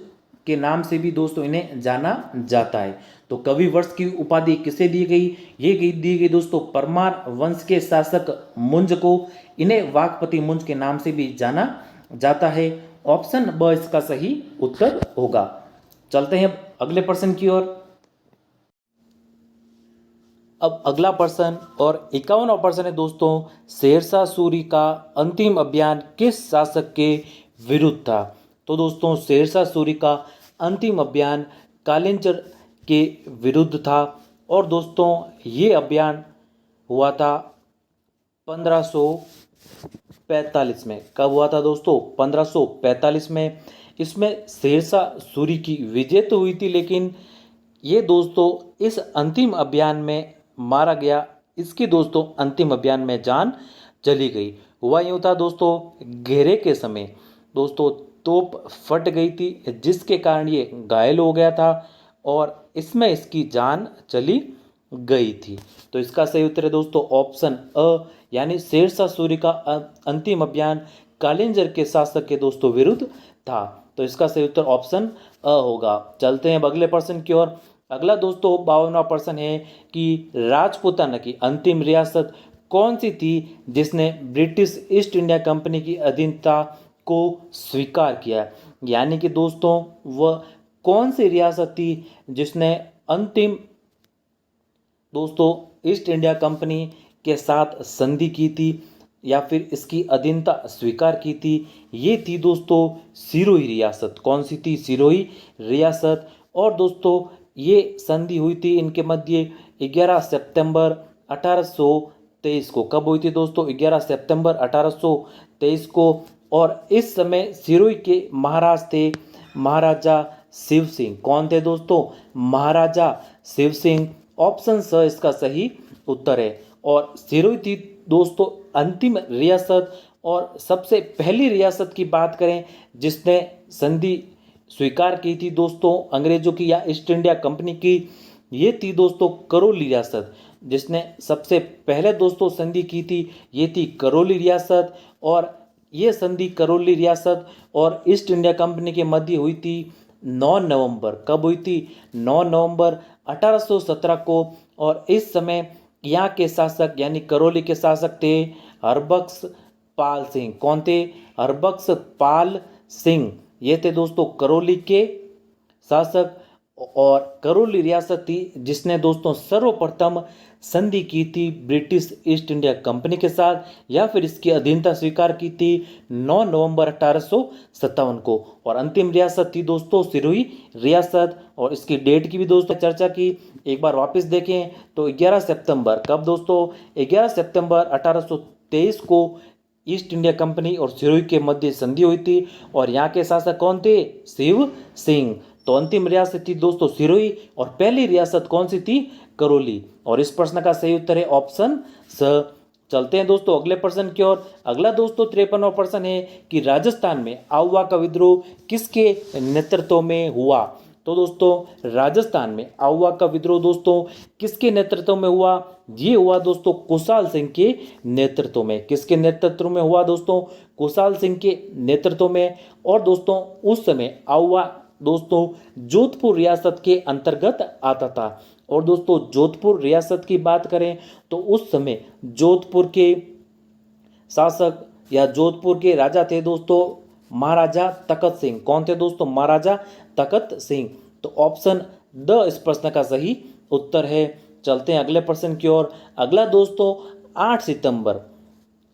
के नाम से भी दोस्तों इन्हें जाना जाता है। तो कवि वर्ष की उपाधि किसे दी गई? ये दी गई दोस्तों परमार वंश के शासक मुंज को। इन्हें वाकपति मुंज के नाम से भी जाना जाता है। ऑप्शन ब इसका सही उत्तर होगा। चलते हैं अगले प्रश्न की ओर। अब अगला प्रश्न और 51वां प्रश्न है दोस्तों, शेरशाह सूरी का अंतिम अभियान किस शासक के विरुद्ध था। तो दोस्तों शेरशाह सूरी का अंतिम अभियान कालिंचर के विरुद्ध था। और दोस्तों ये अभियान हुआ था 1545 में। कब हुआ था दोस्तों? 1545 में। इसमें शेरशाह सूरी की विजय तो हुई थी, लेकिन ये दोस्तों इस अंतिम अभियान में मारा गया। इसकी दोस्तों अंतिम अभियान में जान चली गई। हुआ यूँ था दोस्तों, घेरे के समय दोस्तों तोप फट गई थी, जिसके कारण ये घायल हो गया था और इसमें इसकी जान चली गई थी। तो इसका सही उत्तर है दोस्तों ऑप्शन अ, यानी शेरशाह सूरी का अंतिम अभियान कालिंजर के शासक के दोस्तों विरुद्ध था। तो इसका सही उत्तर ऑप्शन अ होगा। चलते हैं अब अगले प्रश्न की ओर। अगला दोस्तों 52वां प्रश्न है कि राजपूताना की अंतिम रियासत कौन सी थी जिसने ब्रिटिश ईस्ट इंडिया कंपनी की अधीनता को स्वीकार किया। यानी कि दोस्तों वह कौन सी रियासत थी जिसने अंतिम दोस्तों ईस्ट इंडिया कंपनी के साथ संधि की थी या फिर इसकी अधीनता स्वीकार की थी। ये थी दोस्तों सिरोही रियासत। कौन सी थी? सिरोही रियासत। और दोस्तों ये संधि हुई थी इनके मध्य 11 सितंबर 1823 को। कब हुई थी दोस्तों? 11 सितंबर 1823 को। और इस समय सिरोही के महाराज थे महाराजा शिव सिंह। कौन थे दोस्तों? महाराजा शिव सिंह। ऑप्शन स इसका सही उत्तर है। और सिरोही थी दोस्तों अंतिम रियासत। और सबसे पहली रियासत की बात करें जिसने संधि स्वीकार की थी दोस्तों अंग्रेजों की या ईस्ट इंडिया कंपनी की, ये थी दोस्तों करौली रियासत। जिसने सबसे पहले दोस्तों संधि की थी ये थी करौली रियासत। और ये संधि करौली रियासत और ईस्ट इंडिया कंपनी के मध्य हुई थी 9 नवंबर। कब हुई थी? 9 नवंबर 1817 को। और इस समय यहाँ के शासक यानी करौली के शासक थे हरबख्श पाल सिंह। कौन थे? हरबख्श पाल सिंह। ये थे दोस्तों करौली के शासक। और करौली रियासत थी जिसने दोस्तों सर्वप्रथम संधि की थी ब्रिटिश ईस्ट इंडिया कंपनी के साथ या फिर इसकी अधीनता स्वीकार की थी 9 नवंबर 1857 को। और अंतिम रियासत थी दोस्तों सिरोही रियासत। और इसकी डेट की भी दोस्तों चर्चा की। एक बार वापस देखें तो 11 सितंबर। कब दोस्तों? 11 सितंबर 1823 को ईस्ट इंडिया कंपनी और सिरोही के मध्य संधि हुई थी। और यहाँ के शासक कौन थे? शिव सिंह। तो अंतिम रियासत थी दोस्तों सिरोही और पहली रियासत कौन सी थी? करौली। और इस प्रश्न का सही उत्तर है ऑप्शन स। चलते हैं दोस्तों अगले प्रश्न की ओर। अगला दोस्तों 53वां प्रश्न है कि राजस्थान में आउवा का विद्रोह किसके नेतृत्व में हुआ। तो दोस्तों राजस्थान में आउवा का विद्रोह दोस्तों किसके नेतृत्व में हुआ? ये हुआ दोस्तों कुशाल सिंह के नेतृत्व में। किसके नेतृत्व में हुआ दोस्तों? कुशाल सिंह के नेतृत्व में। और दोस्तों उस समय आउवा दोस्तों जोधपुर रियासत के अंतर्गत आता था। और दोस्तों जोधपुर रियासत की बात करें तो उस समय जोधपुर के शासक या जोधपुर के राजा थे दोस्तों महाराजा तखत सिंह। कौन थे दोस्तों? महाराजा तखत सिंह। तो ऑप्शन द इस प्रश्न का सही उत्तर है। चलते हैं अगले प्रश्न की ओर। अगला दोस्तों 8 सितंबर।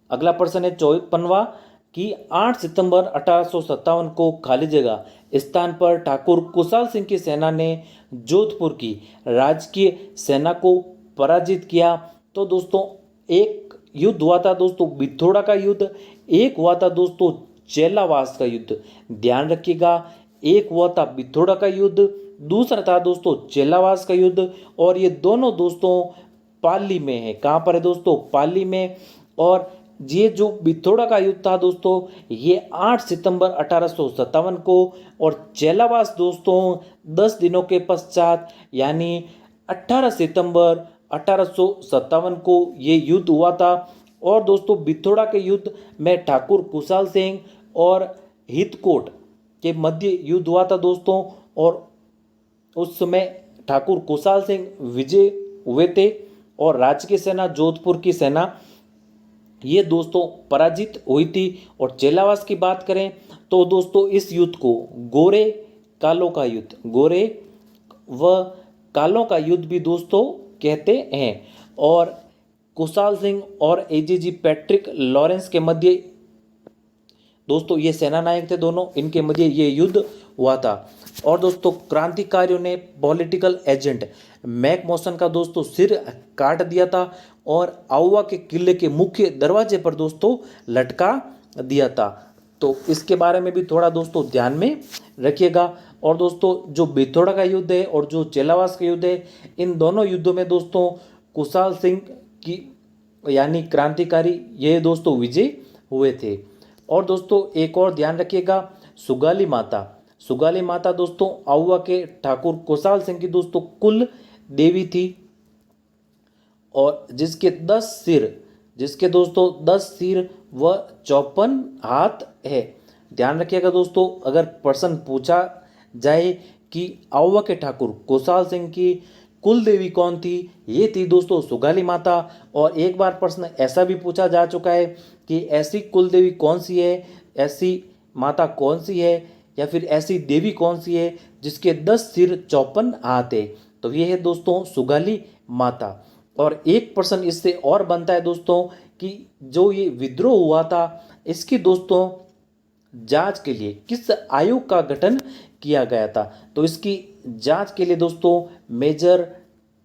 अगला प्रश्न है 54वां कि 8 सितंबर 1857 को खाली जगह स्थान पर ठाकुर कुशाल सिंह की सेना ने जोधपुर की राजकीय सेना को पराजित किया। तो दोस्तों एक युद्ध हुआ था दोस्तों बिथोड़ा का युद्ध। एक हुआ था दोस्तों चेलावास का युद्ध। ध्यान रखिएगा, एक हुआ था बिथोड़ा का युद्ध, दूसरा था दोस्तों चेलावास का युद्ध। और ये दोनों दोस्तों पाली में है। कहाँ पर है दोस्तों? पाली में। और ये जो बिथोड़ा का युद्ध था दोस्तों ये 8 सितंबर 1857 को। और चेलावास दोस्तों 10 दिनों के पश्चात यानी 18 सितंबर 1857 को ये युद्ध हुआ था। और दोस्तों बिथोड़ा के युद्ध में ठाकुर कुशाल सिंह और हितकोट के मध्य युद्ध हुआ था दोस्तों। और उस समय ठाकुर कुशाल सिंह विजय हुए थे और राजकीय सेना जोधपुर की सेना ये दोस्तों पराजित हुई थी। और चेलावास की बात करें तो दोस्तों इस युद्ध को गोरे कालों का युद्ध, गोरे व कालों का युद्ध भी दोस्तों कहते हैं। और कुशाल सिंह और एजीजी पैट्रिक लॉरेंस के मध्य दोस्तों ये सेना नायक थे दोनों, इनके मध्य ये युद्ध हुआ था। और दोस्तों क्रांतिकारियों ने पॉलिटिकल एजेंट मैकमोसन का दोस्तों सिर काट दिया था और आउवा के किले के मुख्य दरवाजे पर दोस्तों लटका दिया था। तो इसके बारे में भी थोड़ा दोस्तों ध्यान में रखिएगा। और दोस्तों जो बिथोड़ा का युद्ध है और जो चेलावास का युद्ध है इन दोनों युद्धों में दोस्तों कुशाल सिंह की यानी क्रांतिकारी ये दोस्तों विजय हुए थे। और दोस्तों एक और ध्यान रखिएगा, सुगाली माता। सुगाली माता दोस्तों आउवा के ठाकुर कुशाल सिंह की दोस्तों कुल देवी थी, और जिसके दोस्तों 10 सिर व 54 हाथ है। ध्यान रखिएगा दोस्तों, अगर प्रश्न पूछा जाए कि आउवा के ठाकुर कुशाल सिंह की कुल देवी कौन थी, ये थी दोस्तों सुगाली माता। और एक बार प्रश्न ऐसा भी पूछा जा चुका है कि ऐसी कुल देवी कौन सी है, ऐसी माता कौन सी है, या फिर ऐसी देवी कौन सी है जिसके 10 सिर 54 हाथ है, तो ये है दोस्तों सुगाली माता। और एक प्रश्न इससे और बनता है दोस्तों कि जो ये विद्रोह हुआ था इसकी दोस्तों जांच के लिए किस आयोग का गठन किया गया था, तो इसकी जांच के लिए दोस्तों मेजर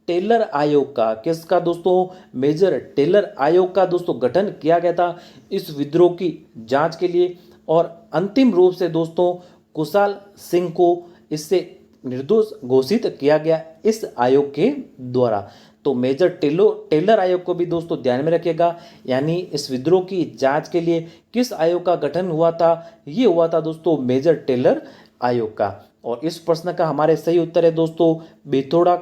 टेलर आयोग का, किसका दोस्तों, मेजर टेलर आयोग का दोस्तों गठन किया गया था इस विद्रोह की जांच के लिए। और अंतिम रूप से दोस्तों कुशाल सिंह को इससे निर्दोष घोषित किया गया इस आयोग के द्वारा। तो मेजर टेलर आयोग को भी दोस्तों ध्यान में रखिएगा, यानी इस विद्रोह की जांच के लिए किस आयोग का गठन हुआ था, ये हुआ था दोस्तों मेजर टेलर आयोग का। और इस प्रश्न का हमारे सही उत्तर है दोस्तों बेथोड़ा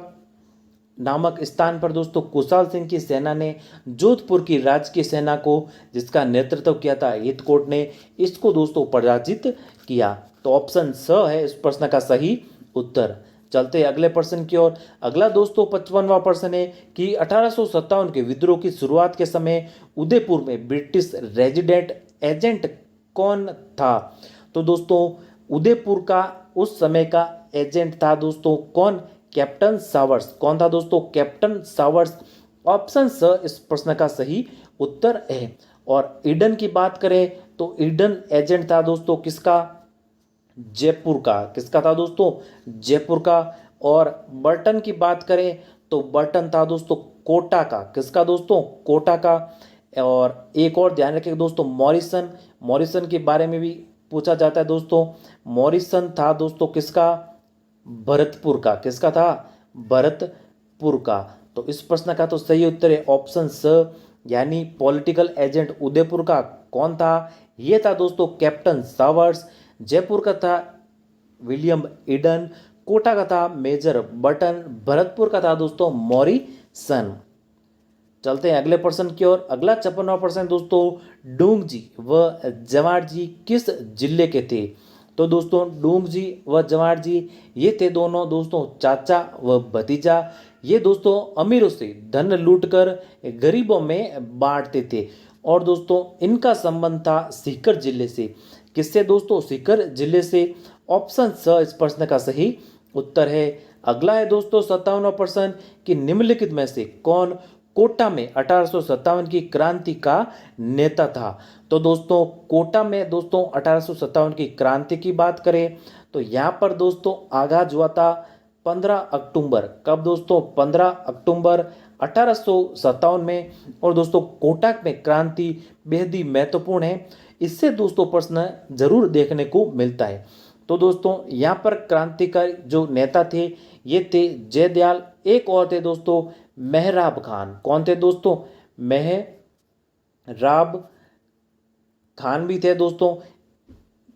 नामक स्थान पर दोस्तों कुशाल सिंह की सेना ने जोधपुर की राजकीय सेना को, जिसका नेतृत्व किया था हितकोट ने, इसको दोस्तों पराजित किया। तो ऑप्शन स है इस प्रश्न का सही उत्तर। चलते हैं अगले प्रश्न की ओर। अगला दोस्तों 55वां प्रश्न है कि 1857 के विद्रोह की शुरुआत के समय उदयपुर में ब्रिटिश रेजिडेंट एजेंट कौन था। तो दोस्तों उदयपुर का उस समय का एजेंट था दोस्तों कौन, कैप्टन सावर्स। कौन था दोस्तों, कैप्टन सावर्स। ऑप्शन स इस प्रश्न का सही उत्तर है। और ईडन की बात करें तो ईडन एजेंट था दोस्तों किसका, जयपुर का। किसका था दोस्तों, जयपुर का। और बर्टन की बात करें तो बर्टन था दोस्तों कोटा का। किसका दोस्तों, कोटा का। और एक और ध्यान रखिएगा दोस्तों मॉरिसन, मॉरिसन के बारे में भी पूछा जाता है दोस्तों। मॉरिसन था दोस्तों किसका, भरतपुर का। किसका था, भरतपुर का। तो इस प्रश्न का तो सही उत्तर है ऑप्शन स, यानी पॉलिटिकल एजेंट उदयपुर का कौन था, ये था दोस्तों कैप्टन सावर्स। जयपुर का था विलियम ईडन, कोटा का था मेजर बर्टन, भरतपुर का था दोस्तों मॉरिसन। चलते हैं अगले प्रश्न की ओर। अगला 56वां प्रश्न दोस्तों डूंग जी व जवार जी किस जिले के थे। तो दोस्तों डूंग जी व जवार जी ये थे दोनों दोस्तों चाचा व भतीजा। ये दोस्तों अमीरों से धन लूटकर गरीबों में बांटते थे। और दोस्तों इनका संबंध था सीकर जिले से। किससे दोस्तों, सीकर जिले से। ऑप्शन स इस प्रश्न का सही उत्तर है। अगला है दोस्तों 57वां प्रश्न कि निम्नलिखित में से कौन कोटा में 1857 की क्रांति का नेता था। तो दोस्तों कोटा में दोस्तों 1857 की क्रांति की बात करें तो यहाँ पर दोस्तों आगाज हुआ था 15 अक्टूबर। कब दोस्तों, 15 अक्टूबर 1857 में। और दोस्तों कोटा में क्रांति बेहद ही महत्वपूर्ण है, इससे दोस्तों प्रश्न जरूर देखने को मिलता है। तो दोस्तों यहाँ पर क्रांतिकारी जो नेता थे ये थे जयदयाल, एक और थे दोस्तों मेहराब खान। कौन थे दोस्तों, मेहराब खान भी थे दोस्तों।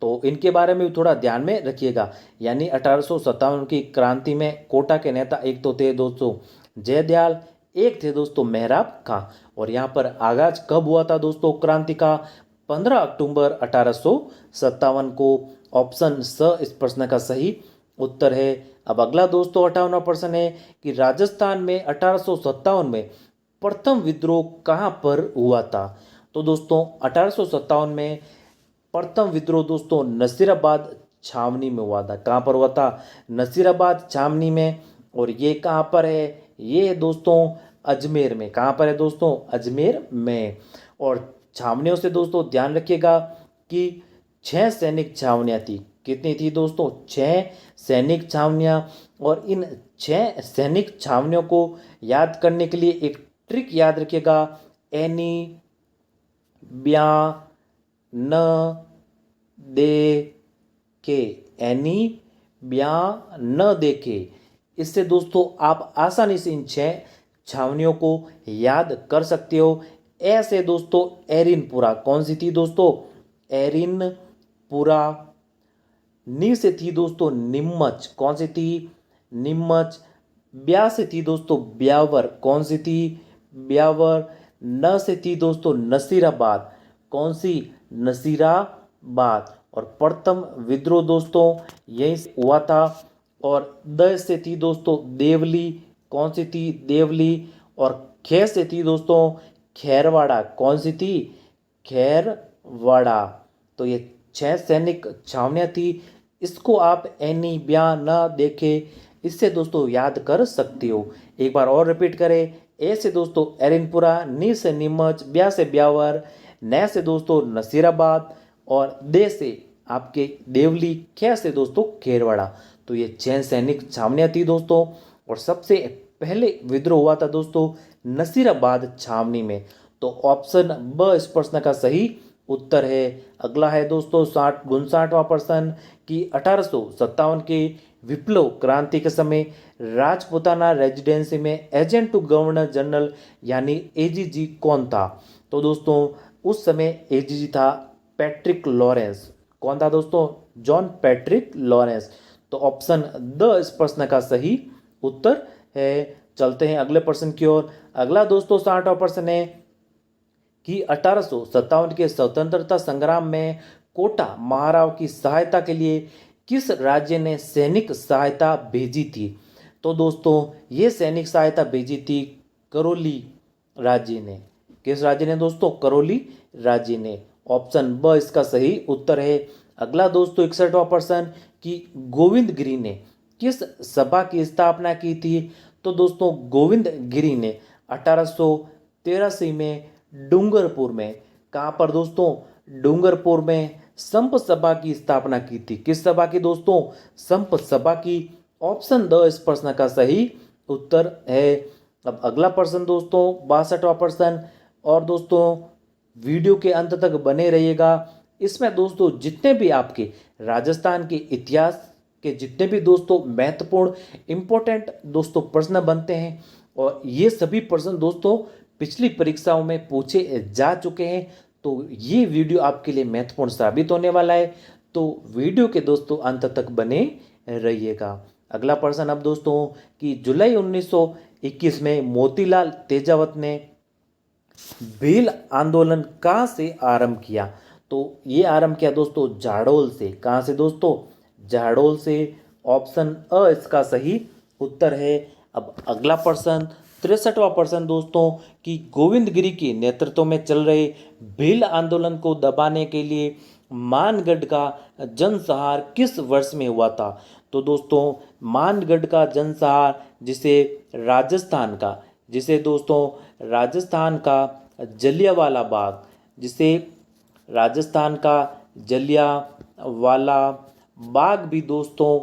तो इनके बारे में भी थोड़ा ध्यान में रखिएगा। यानी 1857 की क्रांति में कोटा के नेता एक तो थे दोस्तों जयदयाल, एक थे दोस्तों मेहराब खां। और यहाँ पर आगाज कब हुआ था दोस्तों क्रांति का, 15 अक्टूबर 1857 को। ऑप्शन स इस प्रश्न का सही उत्तर है। अब अगला दोस्तों 58वां प्रश्न है कि राजस्थान में 1857 में प्रथम विद्रोह कहाँ पर हुआ था। तो दोस्तों 1857 में प्रथम विद्रोह दोस्तों नसीराबाद छावनी में हुआ था। कहाँ पर हुआ था, नसीराबाद छावनी में। और ये कहाँ पर है, ये है दोस्तों अजमेर में। कहाँ पर है दोस्तों, अजमेर में। और छावनियों से दोस्तों ध्यान रखिएगा कि 6 सैनिक छावनियाँ थी। कितनी थी दोस्तों, 6 सैनिक छावनियाँ। और इन 6 सैनिक छावनियों को याद करने के लिए एक ट्रिक याद रखिएगा, एनी ब्या न देखे। एनी ब्या न देखे, इससे दोस्तों आप आसानी से इन 6 छावनियों को याद कर सकते हो। ए से दोस्तों एरिनपुरा, कौन सी थी दोस्तों? एरिनपुरा। नी से थी दोस्तों निम्मच, कौन सी थी? निम्मच। ब्या से थी दोस्तों ब्यावर, कौन सी थी? ब्यावर। न से थी दोस्तों नसीराबाद, कौन सी? नसीराबाद। और प्रथम विद्रोह दोस्तों यहीं से हुआ था। और द से थी दोस्तों देवली, कौन सी थी? देवली। और खे से थी दोस्तों खैरवाड़ा, कौन सी थी? खैरवाड़ा। तो ये 6 सैनिक छावनियाँ थी। इसको आप एनी ब्या न देखे, इससे दोस्तों याद कर सकते हो। एक बार और रिपीट करें। ए से दोस्तों एरिनपुरा, नी से नीमच, ब्या से ब्यावर, न से दोस्तों नसीराबाद, और दे से आपके देवली, खे से दोस्तों खेरवाड़ा। तो ये 6 सैनिक छावनियाँ थी दोस्तों। और सबसे पहले विद्रोह हुआ था दोस्तों नसीराबाद छावनी में। तो ऑप्शन ब इस प्रश्न का सही उत्तर है। अगला है दोस्तों 59वां प्रश्न कि 1857 के विप्लव क्रांति के समय राजपुताना रेजिडेंसी में एजेंट टू गवर्नर जनरल यानी एजीजी कौन था? तो दोस्तों उस समय एजीजी था पैट्रिक लॉरेंस। कौन था दोस्तों? John Patrick Lawrence. तो ऑप्शन द इस प्रश्न का सही उत्तर है। चलते हैं अगले प्रश्न की ओर। अगला दोस्तों 60वां प्रश्न है कि 1857 के स्वतंत्रता संग्राम में कोटा महाराव की सहायता के लिए किस राज्य ने सैनिक सहायता भेजी थी? तो दोस्तों ये सैनिक सहायता भेजी थी करौली राज्य ने। किस राज्य ने दोस्तों? करौली राज्य ने। ऑप्शन ब इसका सही उत्तर है। अगला दोस्तों 61वां प्रश्न कि गोविंद गिरी ने किस सभा की स्थापना की थी? तो दोस्तों गोविंद गिरी ने 1883 में डूंगरपुर में, कहाँ पर दोस्तों? डूंगरपुर में संप सभा की स्थापना की थी। किस सभा की दोस्तों? संप सभा की। ऑप्शन द इस प्रश्न का सही उत्तर है। अब अगला प्रश्न दोस्तों 62वां प्रश्न। और दोस्तों वीडियो के अंत तक बने रहिएगा। इसमें दोस्तों जितने भी आपके राजस्थान के इतिहास के जितने भी दोस्तों महत्वपूर्ण इंपॉर्टेंट दोस्तों प्रश्न बनते हैं, और ये सभी प्रश्न दोस्तों पिछली परीक्षाओं में पूछे जा चुके हैं। तो ये वीडियो आपके लिए महत्वपूर्ण साबित होने वाला है। तो वीडियो के दोस्तों अंत तक बने रहिएगा। अगला प्रश्न अब दोस्तों कि जुलाई 1921 में मोतीलाल तेजावत ने भील आंदोलन कहाँ से आरंभ किया? तो ये आरंभ किया दोस्तों जाडोल से। कहाँ से दोस्तों? जाडोल से। ऑप्शन अ इसका सही उत्तर है। अब अगला प्रश्न 63वां प्रश्न दोस्तों कि गोविंद गिरी के नेतृत्व में चल रहे भील आंदोलन को दबाने के लिए मानगढ़ का जनसंहार किस वर्ष में हुआ था? तो दोस्तों मानगढ़ का जनसंहार जिसे दोस्तों राजस्थान का जलियांवाला बाग, जिसे राजस्थान का जलियांवाला बाग भी दोस्तों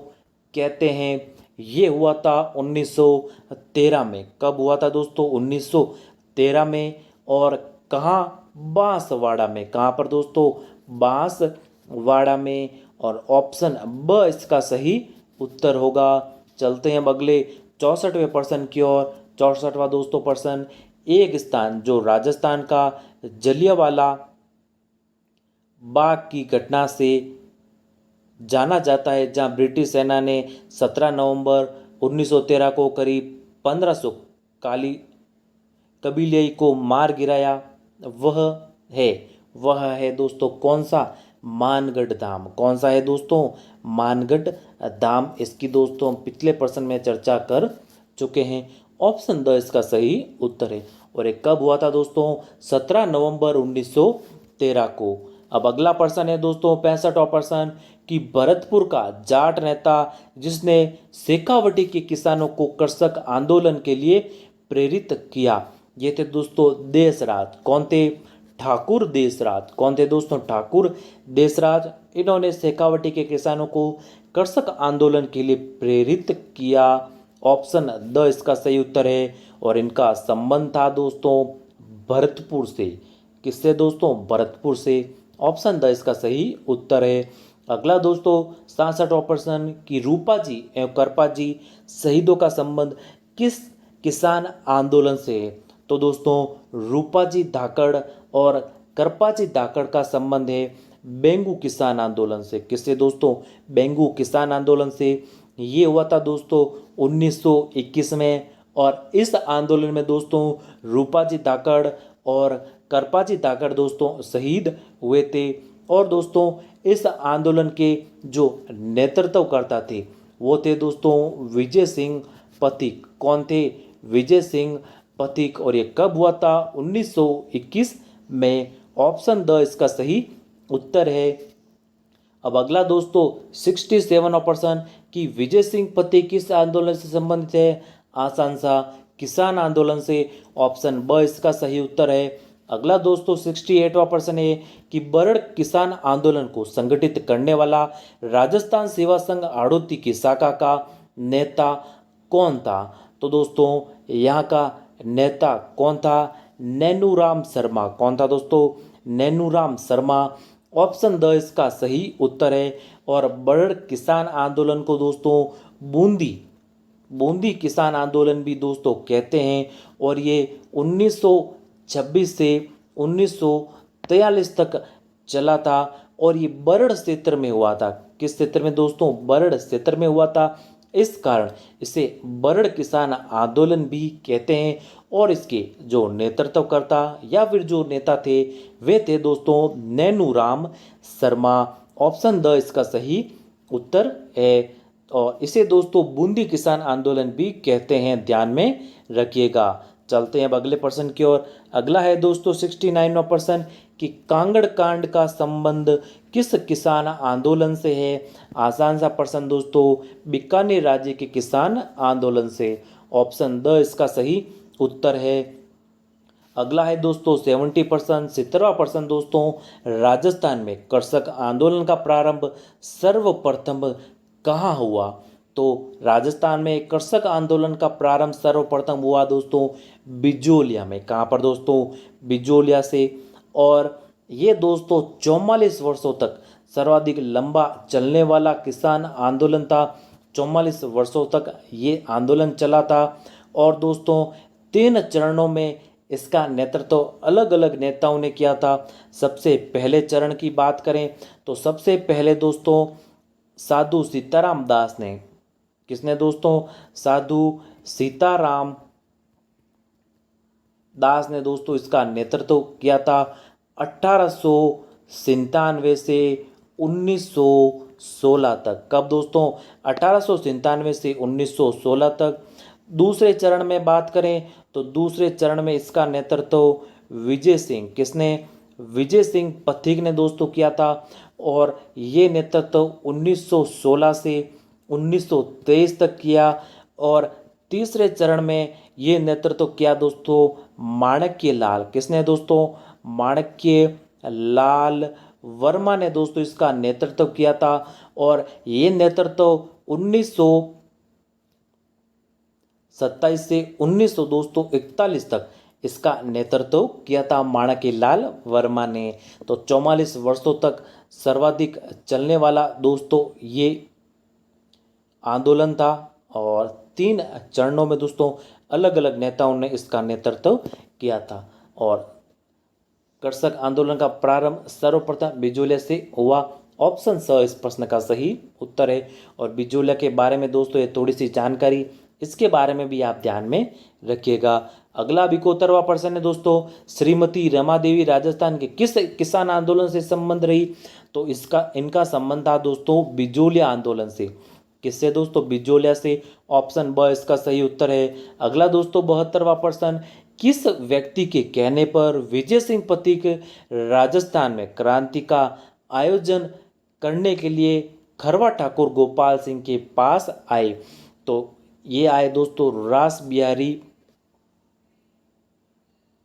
कहते हैं, ये हुआ था 1913 में। कब हुआ था दोस्तों? 1913 में। और कहाँ? बांसवाड़ा में। कहाँ पर दोस्तों? बांसवाड़ा में। और ऑप्शन ब इसका सही उत्तर होगा। चलते हैं अब अगले 64वें प्रश्न की ओर। 64वां दोस्तों प्रश्न, एक स्थान जो राजस्थान का जलियांवाला बाग की घटना से जाना जाता है, जहां ब्रिटिश सेना ने 17 नवंबर 1913 को करीब 1500 काली कबीले को मार गिराया, वह है दोस्तों कौन सा? मानगढ़ धाम। कौन सा है दोस्तों? मानगढ़ धाम। इसकी दोस्तों हम पिछले प्रश्न में चर्चा कर चुके हैं। ऑप्शन द इसका सही उत्तर है। और ये कब हुआ था दोस्तों? 17 नवंबर 1913 को। अब अगला प्रश्न है दोस्तों 65वां प्रश्न कि भरतपुर का जाट नेता जिसने शेखावटी के किसानों को कृषक आंदोलन के लिए प्रेरित किया, ये थे दोस्तों देशराज। कौन थे? ठाकुर देशराज। कौन थे दोस्तों? ठाकुर देशराज। इन्होंने शेखावटी के किसानों को कृषक आंदोलन के लिए प्रेरित किया। ऑप्शन द इसका सही उत्तर है। और इनका संबंध था दोस्तों भरतपुर से। किससे दोस्तों? भरतपुर से। ऑप्शन द इसका सही उत्तर है। अगला दोस्तों 67वां प्रश्न कि रूपा जी एवं करपा जी शहीदों का संबंध किस किसान आंदोलन से है? तो दोस्तों रूपाजी धाकड़ और करपाजी धाकड़ का संबंध है बेंगू किसान आंदोलन से। किससे दोस्तों? बेंगू किसान आंदोलन से। ये हुआ था दोस्तों 1921 में, और इस आंदोलन में दोस्तों रूपाजी धाकड़ और करपाजी धाकड़ दोस्तों शहीद हुए थे। और दोस्तों इस आंदोलन के जो नेतृत्वकर्ता थे वो थे दोस्तों विजय सिंह पथिक। कौन थे? विजय सिंह पथिक। और ये कब हुआ था? 1921 में। ऑप्शन द इसका सही उत्तर है। अब अगला दोस्तों 67% कि विजय सिंह पथिक किस आंदोलन से संबंधित है? आसान सा, किसान आंदोलन से। ऑप्शन ब इसका सही उत्तर है। अगला दोस्तों 68% है कि बरड़ किसान आंदोलन को संगठित करने वाला राजस्थान सेवा संघ हाड़ौती की शाखा का नेता कौन था? तो दोस्तों यहाँ का नेता कौन था? नैनूराम शर्मा। कौन था दोस्तों? नैनूराम शर्मा। ऑप्शन द इसका सही उत्तर है। और बरड़ किसान आंदोलन को दोस्तों बूंदी किसान आंदोलन भी दोस्तों कहते हैं। और ये 1926 से 1943 तक चला था। और ये बरड़ क्षेत्र में हुआ था। किस क्षेत्र में दोस्तों? बरड़ क्षेत्र में हुआ था। इस कारण इसे बरड़ किसान आंदोलन भी कहते हैं। और इसके जो नेतृत्वकर्ता या फिर जो नेता थे वे थे दोस्तों नैनूराम शर्मा। ऑप्शन द इसका सही उत्तर है। और इसे दोस्तों बूंदी किसान आंदोलन भी कहते हैं, ध्यान में रखिएगा। चलते हैं अब अगले प्रश्न की ओर। अगला है दोस्तों 69वां प्रश्न कि कांगड़ कांड का संबंध किस किसान आंदोलन से है? आसान सा प्रश्न दोस्तों, बीकानेर राज्य के किसान आंदोलन से। ऑप्शन द इसका सही उत्तर है। अगला है दोस्तों 70%, 70वां दोस्तों, राजस्थान में कृषक आंदोलन का प्रारंभ सर्वप्रथम कहाँ हुआ? तो राजस्थान में कृषक आंदोलन का प्रारंभ सर्वप्रथम हुआ दोस्तों बिजोलिया में। कहाँ पर दोस्तों? बिजोलिया से। और ये दोस्तों 44 वर्षों तक सर्वाधिक लंबा चलने वाला किसान आंदोलन था। 44 वर्षों तक ये आंदोलन चला था। और दोस्तों 3 चरणों में इसका नेतृत्व अलग अलग नेताओं ने किया था। सबसे पहले चरण की बात करें तो सबसे पहले दोस्तों साधु सीताराम दास ने। किसने दोस्तों? साधु सीताराम दास ने दोस्तों इसका नेतृत्व किया था 1897 से 1916 तक। कब दोस्तों? 1897 से 1916 तक। दूसरे चरण में बात करें तो दूसरे चरण में इसका नेतृत्व विजय सिंह। किसने? विजय सिंह पथिक ने दोस्तों किया था। और ये नेतृत्व 1916 से 1923 तक किया। और तीसरे चरण में ये नेतृत्व किया दोस्तों माणक्य लाल। किसने दोस्तों? माणक्य लाल वर्मा ने दोस्तों इसका नेतृत्व किया था। और ये नेतृत्व 1927 से 1941 तक इसका नेतृत्व किया था माणक्य लाल वर्मा ने। तो 44 वर्षों तक सर्वाधिक चलने वाला दोस्तों ये आंदोलन था। और 3 चरणों में दोस्तों अलग अलग नेताओं ने इसका नेतृत्व किया था। और कृषक आंदोलन का प्रारंभ सर्वप्रथम बिजोलिया से हुआ। ऑप्शन स इस प्रश्न का सही उत्तर है। और बिजोलिया के बारे में दोस्तों ये थोड़ी सी जानकारी, इसके बारे में भी आप ध्यान में रखिएगा। अगला 71वां प्रश्न है दोस्तों, श्रीमती रमा देवी राजस्थान के किस किसान आंदोलन से संबंध रही? तो इनका संबंध था दोस्तों बिजोलिया आंदोलन से। किससे दोस्तों? बिजोलिया से। ऑप्शन ब इसका सही उत्तर है। अगला दोस्तों 72वां प्रश्न, किस व्यक्ति के कहने पर विजय सिंह पथिक राजस्थान में क्रांति का आयोजन करने के लिए खरवा ठाकुर गोपाल सिंह के पास आए? तो ये आए दोस्तों रास बिहारी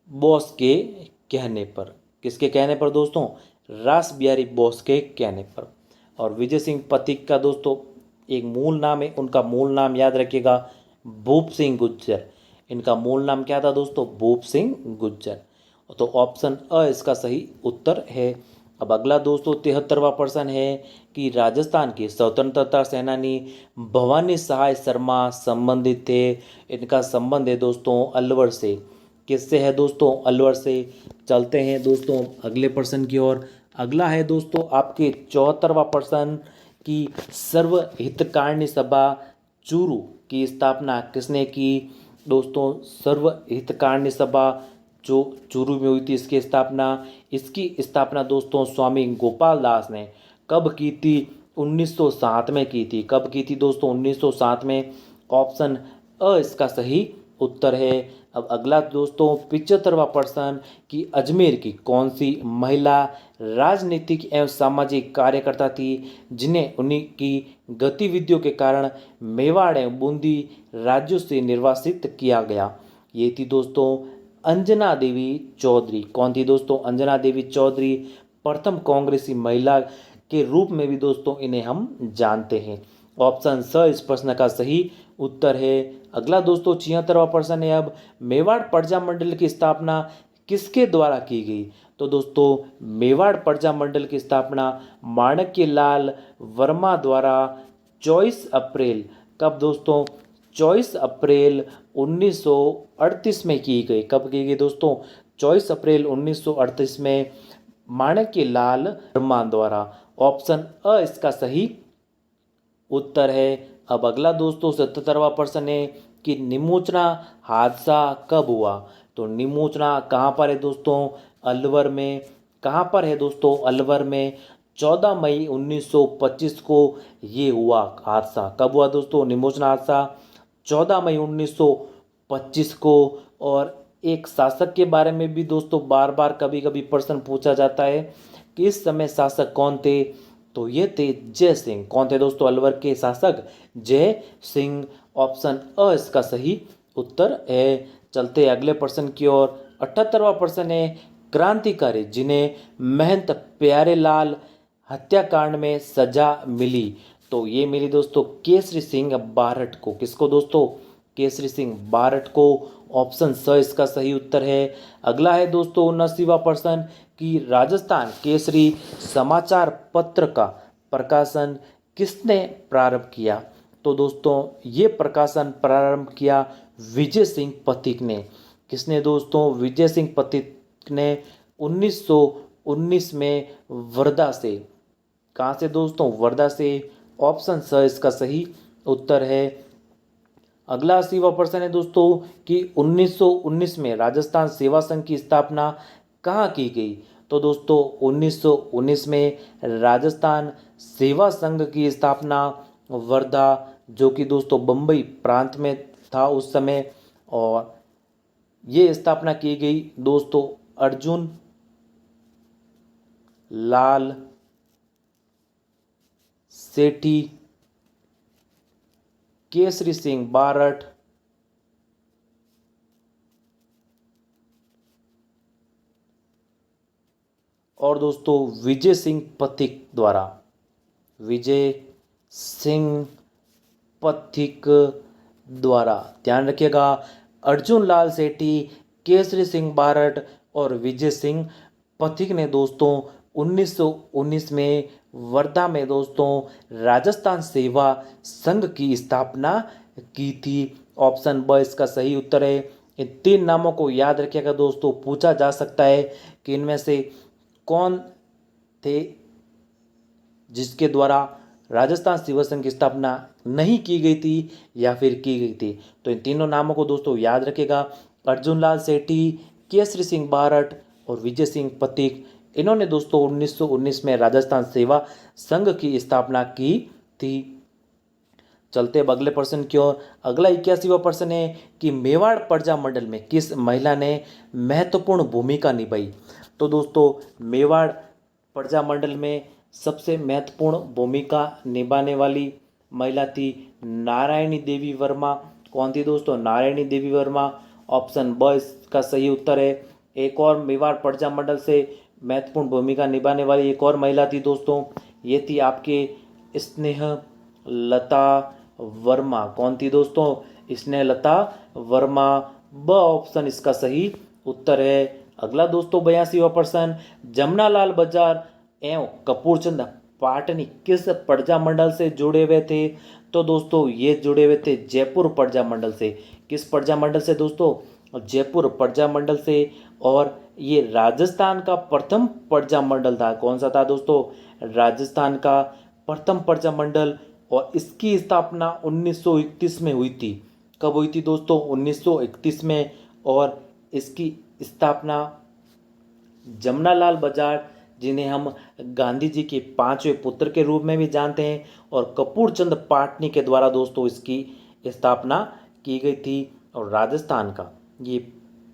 बोस के कहने पर। किसके कहने पर दोस्तों? रास बिहारी बोस के कहने पर। और विजय सिंह पथिक का दोस्तों एक मूल नाम है, उनका मूल नाम याद रखिएगा भूप सिंह गुज्जर। इनका मूल नाम क्या था दोस्तों? भूप सिंह गुज्जर। तो ऑप्शन अ इसका सही उत्तर है। अब अगला दोस्तों 73वां प्रश्न है कि राजस्थान के स्वतंत्रता सेनानी भवानी सहाय शर्मा संबंधित थे। इनका संबंध है दोस्तों अलवर से। किससे है दोस्तों? अलवर से। चलते हैं दोस्तों अगले प्रश्न की ओर। अगला है दोस्तों आपके 74वां प्रश्न कि सर्व हितकारिणी सभा चूरू की स्थापना किसने की? दोस्तों सर्व हितकारिणी सभा जो चूरू में हुई थी इसकी स्थापना दोस्तों स्वामी गोपाल दास ने कब की थी? 1907 में की थी। कब की थी दोस्तों? 1907 में। ऑप्शन अ इसका सही उत्तर है। अब अगला दोस्तों 75वां प्रश्न कि अजमेर की कौन सी महिला राजनीतिक एवं सामाजिक कार्यकर्ता थी जिन्हें उन्हीं की गतिविधियों के कारण मेवाड़ एवं बूंदी राज्यों से निर्वासित किया गया? ये थी दोस्तों अंजना देवी चौधरी। कौन थी दोस्तों? अंजना देवी चौधरी। प्रथम कांग्रेसी महिला के रूप में भी दोस्तों इन्हें हम जानते हैं। ऑप्शन स इस प्रश्न का सही उत्तर है। अगला दोस्तों 76वां प्रश्न है। अब मेवाड़ प्रजा मंडल की स्थापना किसके द्वारा की गई? तो दोस्तों मेवाड़ प्रजा मंडल की स्थापना माणक्य लाल वर्मा द्वारा 24 अप्रैल कब दोस्तों? 24 अप्रैल 1938 में की गई। कब की गई दोस्तों? 24 अप्रैल 1938 में माणक्य लाल वर्मा द्वारा। ऑप्शन अ इसका सही उत्तर है। अब अगला दोस्तों 77वां प्रश्न है कि निमोचना हादसा कब हुआ? तो निमोचना कहाँ पर है दोस्तों? अलवर में। कहाँ पर है दोस्तों? अलवर में। 14 मई 1925 को ये हुआ हादसा। कब हुआ दोस्तों निमोचना हादसा? 14 मई 1925 को। और एक शासक के बारे में भी दोस्तों बार बार कभी कभी प्रश्न पूछा जाता है कि इस समय शासक कौन थे? तो ये थे जय सिंह। कौन थे दोस्तों अलवर के शासक? जय सिंह। ऑप्शन अ इसका सही उत्तर है। चलते अगले प्रश्न की ओर। 78वां प्रश्न है क्रांतिकारी जिन्हें महंत प्यारेलाल हत्याकांड में सजा मिली। तो ये मिली दोस्तों केसरी सिंह बारठ को। किसको दोस्तों? केसरी सिंह बारठ को। ऑप्शन स इसका सही उत्तर है। अगला है दोस्तों 79वां प्रश्न कि राजस्थान केसरी समाचार पत्र का प्रकाशन किसने प्रारंभ किया? तो दोस्तों ये प्रकाशन प्रारंभ किया विजय सिंह पथिक ने। किसने दोस्तों? विजय सिंह पथिक ने 1919 में वर्धा से। कहाँ से दोस्तों? वर्धा से। ऑप्शन स इसका सही उत्तर है। अगला 80वां प्रश्न है दोस्तों कि 1919 में राजस्थान सेवा संघ की स्थापना कहाँ की गई? तो दोस्तों 1919 में राजस्थान सेवा संघ की स्थापना वर्धा जो कि दोस्तों बम्बई प्रांत में था उस समय। और ये स्थापना की गई दोस्तों अर्जुन लाल सेठी, केसरी सिंह बारठ और दोस्तों विजय सिंह पथिक द्वारा। विजय सिंह पथिक द्वारा। ध्यान रखिएगा अर्जुन लाल सेठी, केसरी सिंह बारठ और विजय सिंह पथिक ने दोस्तों 1919 में वर्धा में दोस्तों राजस्थान सेवा संघ की स्थापना की थी। ऑप्शन ब इसका सही उत्तर है। इन तीन नामों को याद रखिएगा दोस्तों, पूछा जा सकता है कि इनमें से कौन थे जिसके द्वारा राजस्थान सेवा संघ की स्थापना नहीं की गई थी या फिर की गई थी। तो इन तीनों नामों को दोस्तों याद रखिएगा अर्जुन लाल सेठी, केसरी सिंह बारठ और विजय सिंह पथिक। इन्होंने दोस्तों 1919 में राजस्थान सेवा संघ की स्थापना की थी। चलते अब अगले प्रश्न की ओर। अगला 81वां प्रश्न है कि मेवाड़ प्रजा मंडल में किस महिला ने महत्वपूर्ण भूमिका निभाई? तो दोस्तों मेवाड़ प्रजा मंडल में सबसे महत्वपूर्ण भूमिका निभाने वाली महिला थी नारायणी देवी वर्मा। कौन थी दोस्तों? नारायणी देवी वर्मा। ऑप्शन ब इसका सही उत्तर है। एक और मेवाड़ प्रजा मंडल से महत्वपूर्ण भूमिका निभाने वाली एक और महिला थी दोस्तों, ये थी आपके स्नेह लता वर्मा। कौन थी दोस्तों? स्नेह लता वर्मा। ब ऑप्शन इसका सही उत्तर है। अगला दोस्तों 82वां प्रश्न जमनालाल बजाज एवं कपूरचंद पाटनी किस प्रजा मंडल से जुड़े हुए थे? तो दोस्तों ये जुड़े हुए थे जयपुर प्रजा मंडल से। किस प्रजा मंडल से दोस्तों? जयपुर प्रजा मंडल से। और ये राजस्थान का प्रथम प्रजा मंडल था। कौन सा था दोस्तों? राजस्थान का प्रथम प्रजा मंडल। और इसकी स्थापना 1931 में हुई थी। कब हुई थी दोस्तों? 1931 में। और इसकी स्थापना जमनालाल बजाज, जिन्हें हम गांधी जी के पांचवें पुत्र के रूप में भी जानते हैं, और कपूर चंद पाटनी के द्वारा दोस्तों इसकी स्थापना की गई थी। और राजस्थान का ये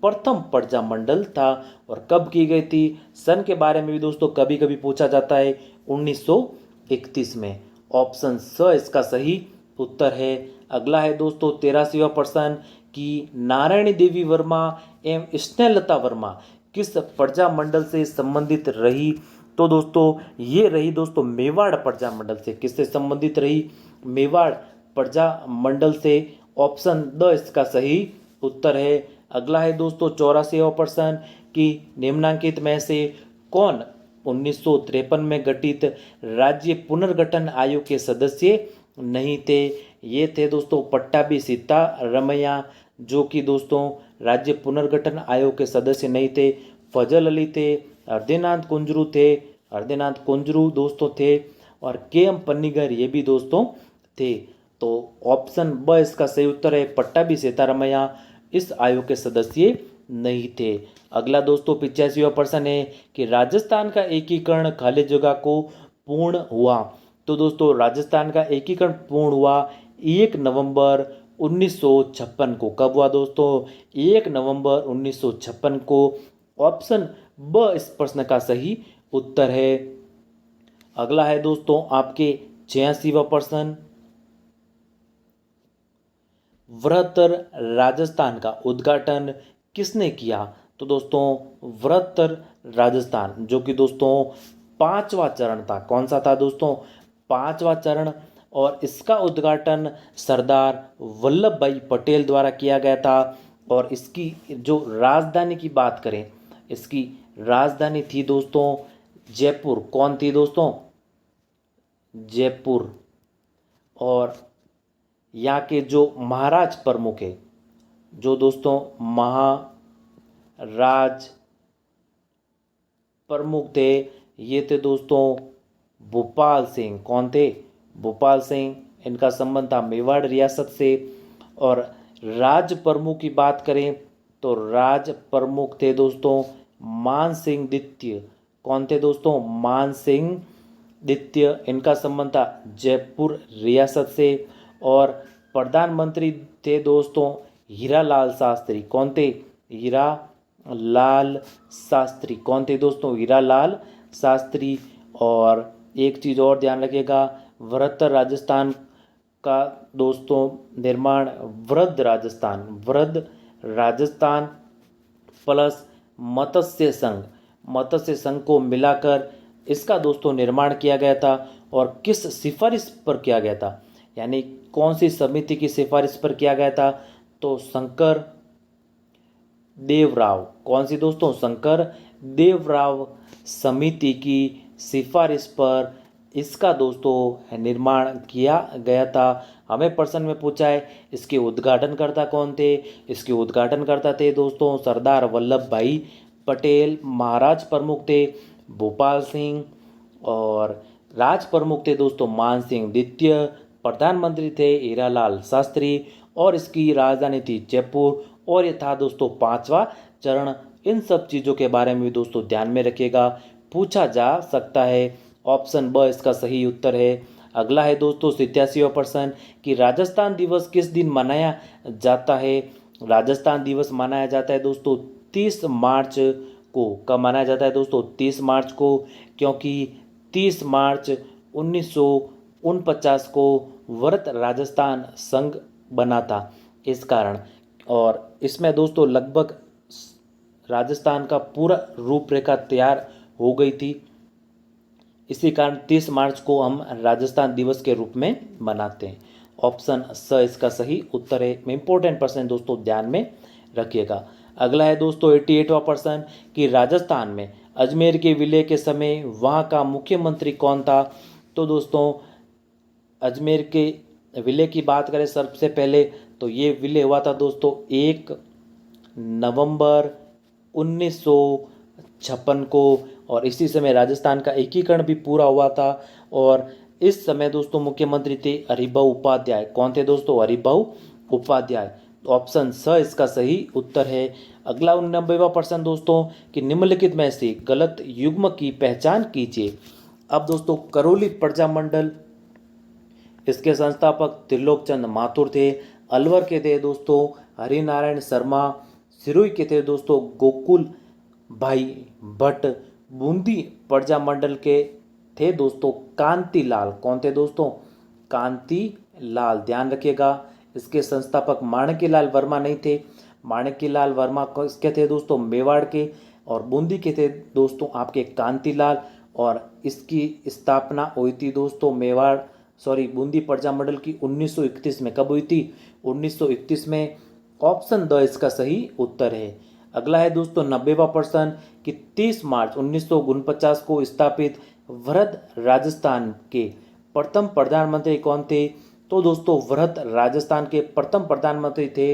प्रथम प्रजा मंडल था। और कब की गई थी? सन के बारे में भी दोस्तों कभी कभी पूछा जाता है, 1931 में। ऑप्शन स इसका सही उत्तर है। अगला है दोस्तों 83वां प्रश्न कि नारायणी देवी वर्मा एवं स्नेहलता वर्मा किस प्रजा मंडल से संबंधित रही? तो दोस्तों ये रही दोस्तों मेवाड़ प्रजा मंडल से। किससे संबंधित रही? मेवाड़ प्रजा मंडल से। ऑप्शन द इसका सही उत्तर है। अगला है दोस्तों 84वां प्रश्न कि निम्नलिखित में से कौन 1953 में गठित राज्य पुनर्गठन आयोग के सदस्य नहीं थे? ये थे दोस्तों पट्टाभी सीतारमैया, जो कि दोस्तों राज्य पुनर्गठन आयोग के सदस्य नहीं थे। फजल अली थे, हृदयनाथ कुंजरू थे, हृदयनाथ कुंजरू दोस्तों थे, और के एम पन्नीगर ये भी दोस्तों थे। तो ऑप्शन ब इसका सही उत्तर है, पट्टाभी सीतारमैया इस आयोग के सदस्य नहीं थे। अगला दोस्तों 85वां प्रश्न है कि राजस्थान का एकीकरण खाली जगह को पूर्ण हुआ। तो दोस्तों राजस्थान का एकीकरण पूर्ण हुआ 1 नवंबर 1956 को। कब हुआ दोस्तों? 1 नवंबर 1956 को। ऑप्शन ब इस प्रश्न का सही उत्तर है। अगला है दोस्तों आपके 86वां प्रश्न, वृहत्तर राजस्थान का उद्घाटन किसने किया? तो दोस्तों वृहत्तर राजस्थान, जो कि दोस्तों 5वां चरण था। कौन सा था दोस्तों? 5वां चरण। और इसका उद्घाटन सरदार वल्लभ भाई पटेल द्वारा किया गया था। और इसकी जो राजधानी की बात करें, इसकी राजधानी थी दोस्तों जयपुर। कौन थी दोस्तों? जयपुर। और यहाँ के जो महाराज प्रमुख है, जो दोस्तों महाराज प्रमुख थे, ये थे दोस्तों भोपाल सिंह। कौन थे? भोपाल सिंह। इनका संबंध था मेवाड़ रियासत से। और राज प्रमुख की बात करें तो राज प्रमुख थे दोस्तों मान सिंह द्वितीय। कौन थे दोस्तों? मान सिंह द्वितीय। इनका संबंध था जयपुर रियासत से। और प्रधानमंत्री थे दोस्तों हीरालाल शास्त्री। कौन थे? हीरालाल शास्त्री। कौन थे दोस्तों? हीरालाल शास्त्री। और एक चीज़ और ध्यान रखिएगा, वृहत्तर राजस्थान का दोस्तों निर्माण वृहद राजस्थान प्लस मत्स्य संघ को मिलाकर इसका दोस्तों निर्माण किया गया था। और किस सिफारिश पर किया गया था? यानी कौन सी समिति की सिफारिश पर किया गया था? तो शंकर देवराव। कौन सी दोस्तों? शंकर देवराव समिति की सिफारिश पर इसका दोस्तों निर्माण किया गया था। हमें प्रश्न में पूछा है इसके उद्घाटनकर्ता कौन थे? इसके उद्घाटनकर्ता थे दोस्तों सरदार वल्लभ भाई पटेल। महाराज प्रमुख थे भोपाल सिंह। और राज प्रमुख थे दोस्तों मान सिंह द्वितीय। प्रधानमंत्री थे हीरालाल शास्त्री। और इसकी राजधानी थी जयपुर। और ये था दोस्तों 5वां चरण। इन सब चीज़ों के बारे में भी दोस्तों ध्यान में रखिएगा, पूछा जा सकता है। ऑप्शन ब इसका सही उत्तर है। अगला है दोस्तों 87वां प्रश्न कि राजस्थान दिवस किस दिन मनाया जाता है? राजस्थान दिवस मनाया जाता है दोस्तों 30 मार्च को। कब मनाया जाता है दोस्तों? 30 मार्च को। क्योंकि 30 मार्च 1949 को वृहत राजस्थान संघ बना था, इस कारण। और इसमें दोस्तों लगभग राजस्थान का पूरा रूपरेखा तैयार हो गई थी। इसी कारण 30 मार्च को हम राजस्थान दिवस के रूप में मनाते हैं। ऑप्शन स इसका सही उत्तर है। इंपॉर्टेंट प्रश्न दोस्तों ध्यान में रखिएगा। अगला है दोस्तों 88वां प्रश्न कि राजस्थान में अजमेर के विलय के समय वहाँ का मुख्यमंत्री कौन था? तो दोस्तों अजमेर के विलय की बात करें सबसे पहले तो ये विलय हुआ था दोस्तों 1 नवंबर 1956 को, और इसी समय राजस्थान का एकीकरण भी पूरा हुआ था। और इस समय दोस्तों मुख्यमंत्री थे हरिभाऊ उपाध्याय। कौन थे दोस्तों? हरिभाऊ उपाध्याय। तो ऑप्शन स इसका सही उत्तर है। अगला 89वां प्रश्न दोस्तों कि निम्नलिखित में से गलत युग्म की पहचान कीजिए। अब दोस्तों करौली प्रजामंडल, इसके संस्थापक त्रिलोक चंद माथुर थे। अलवर के थे दोस्तों हरिनारायण शर्मा। सिरोही के थे दोस्तों गोकुल भाई भट्ट। बूंदी प्रजामंडल के थे दोस्तों कांतिलाल। कौन थे दोस्तों? कांतिलाल, ध्यान रखिएगा। इसके संस्थापक माणक्यलाल वर्मा नहीं थे। माणक्यलाल वर्मा किसके थे दोस्तों? मेवाड़ के। और बूंदी के थे दोस्तों आपके कांतिलाल। और इसकी स्थापना हुई थी दोस्तों बूंदी प्रजामंडल की 1931 में। कब हुई थी? 1931 में। ऑप्शन द इसका सही उत्तर है। अगला है दोस्तों 90वां प्रश्न कि 30 मार्च 1949 को स्थापित वृहद राजस्थान के प्रथम प्रधानमंत्री कौन थे? तो दोस्तों वृहद राजस्थान के प्रथम प्रधानमंत्री थे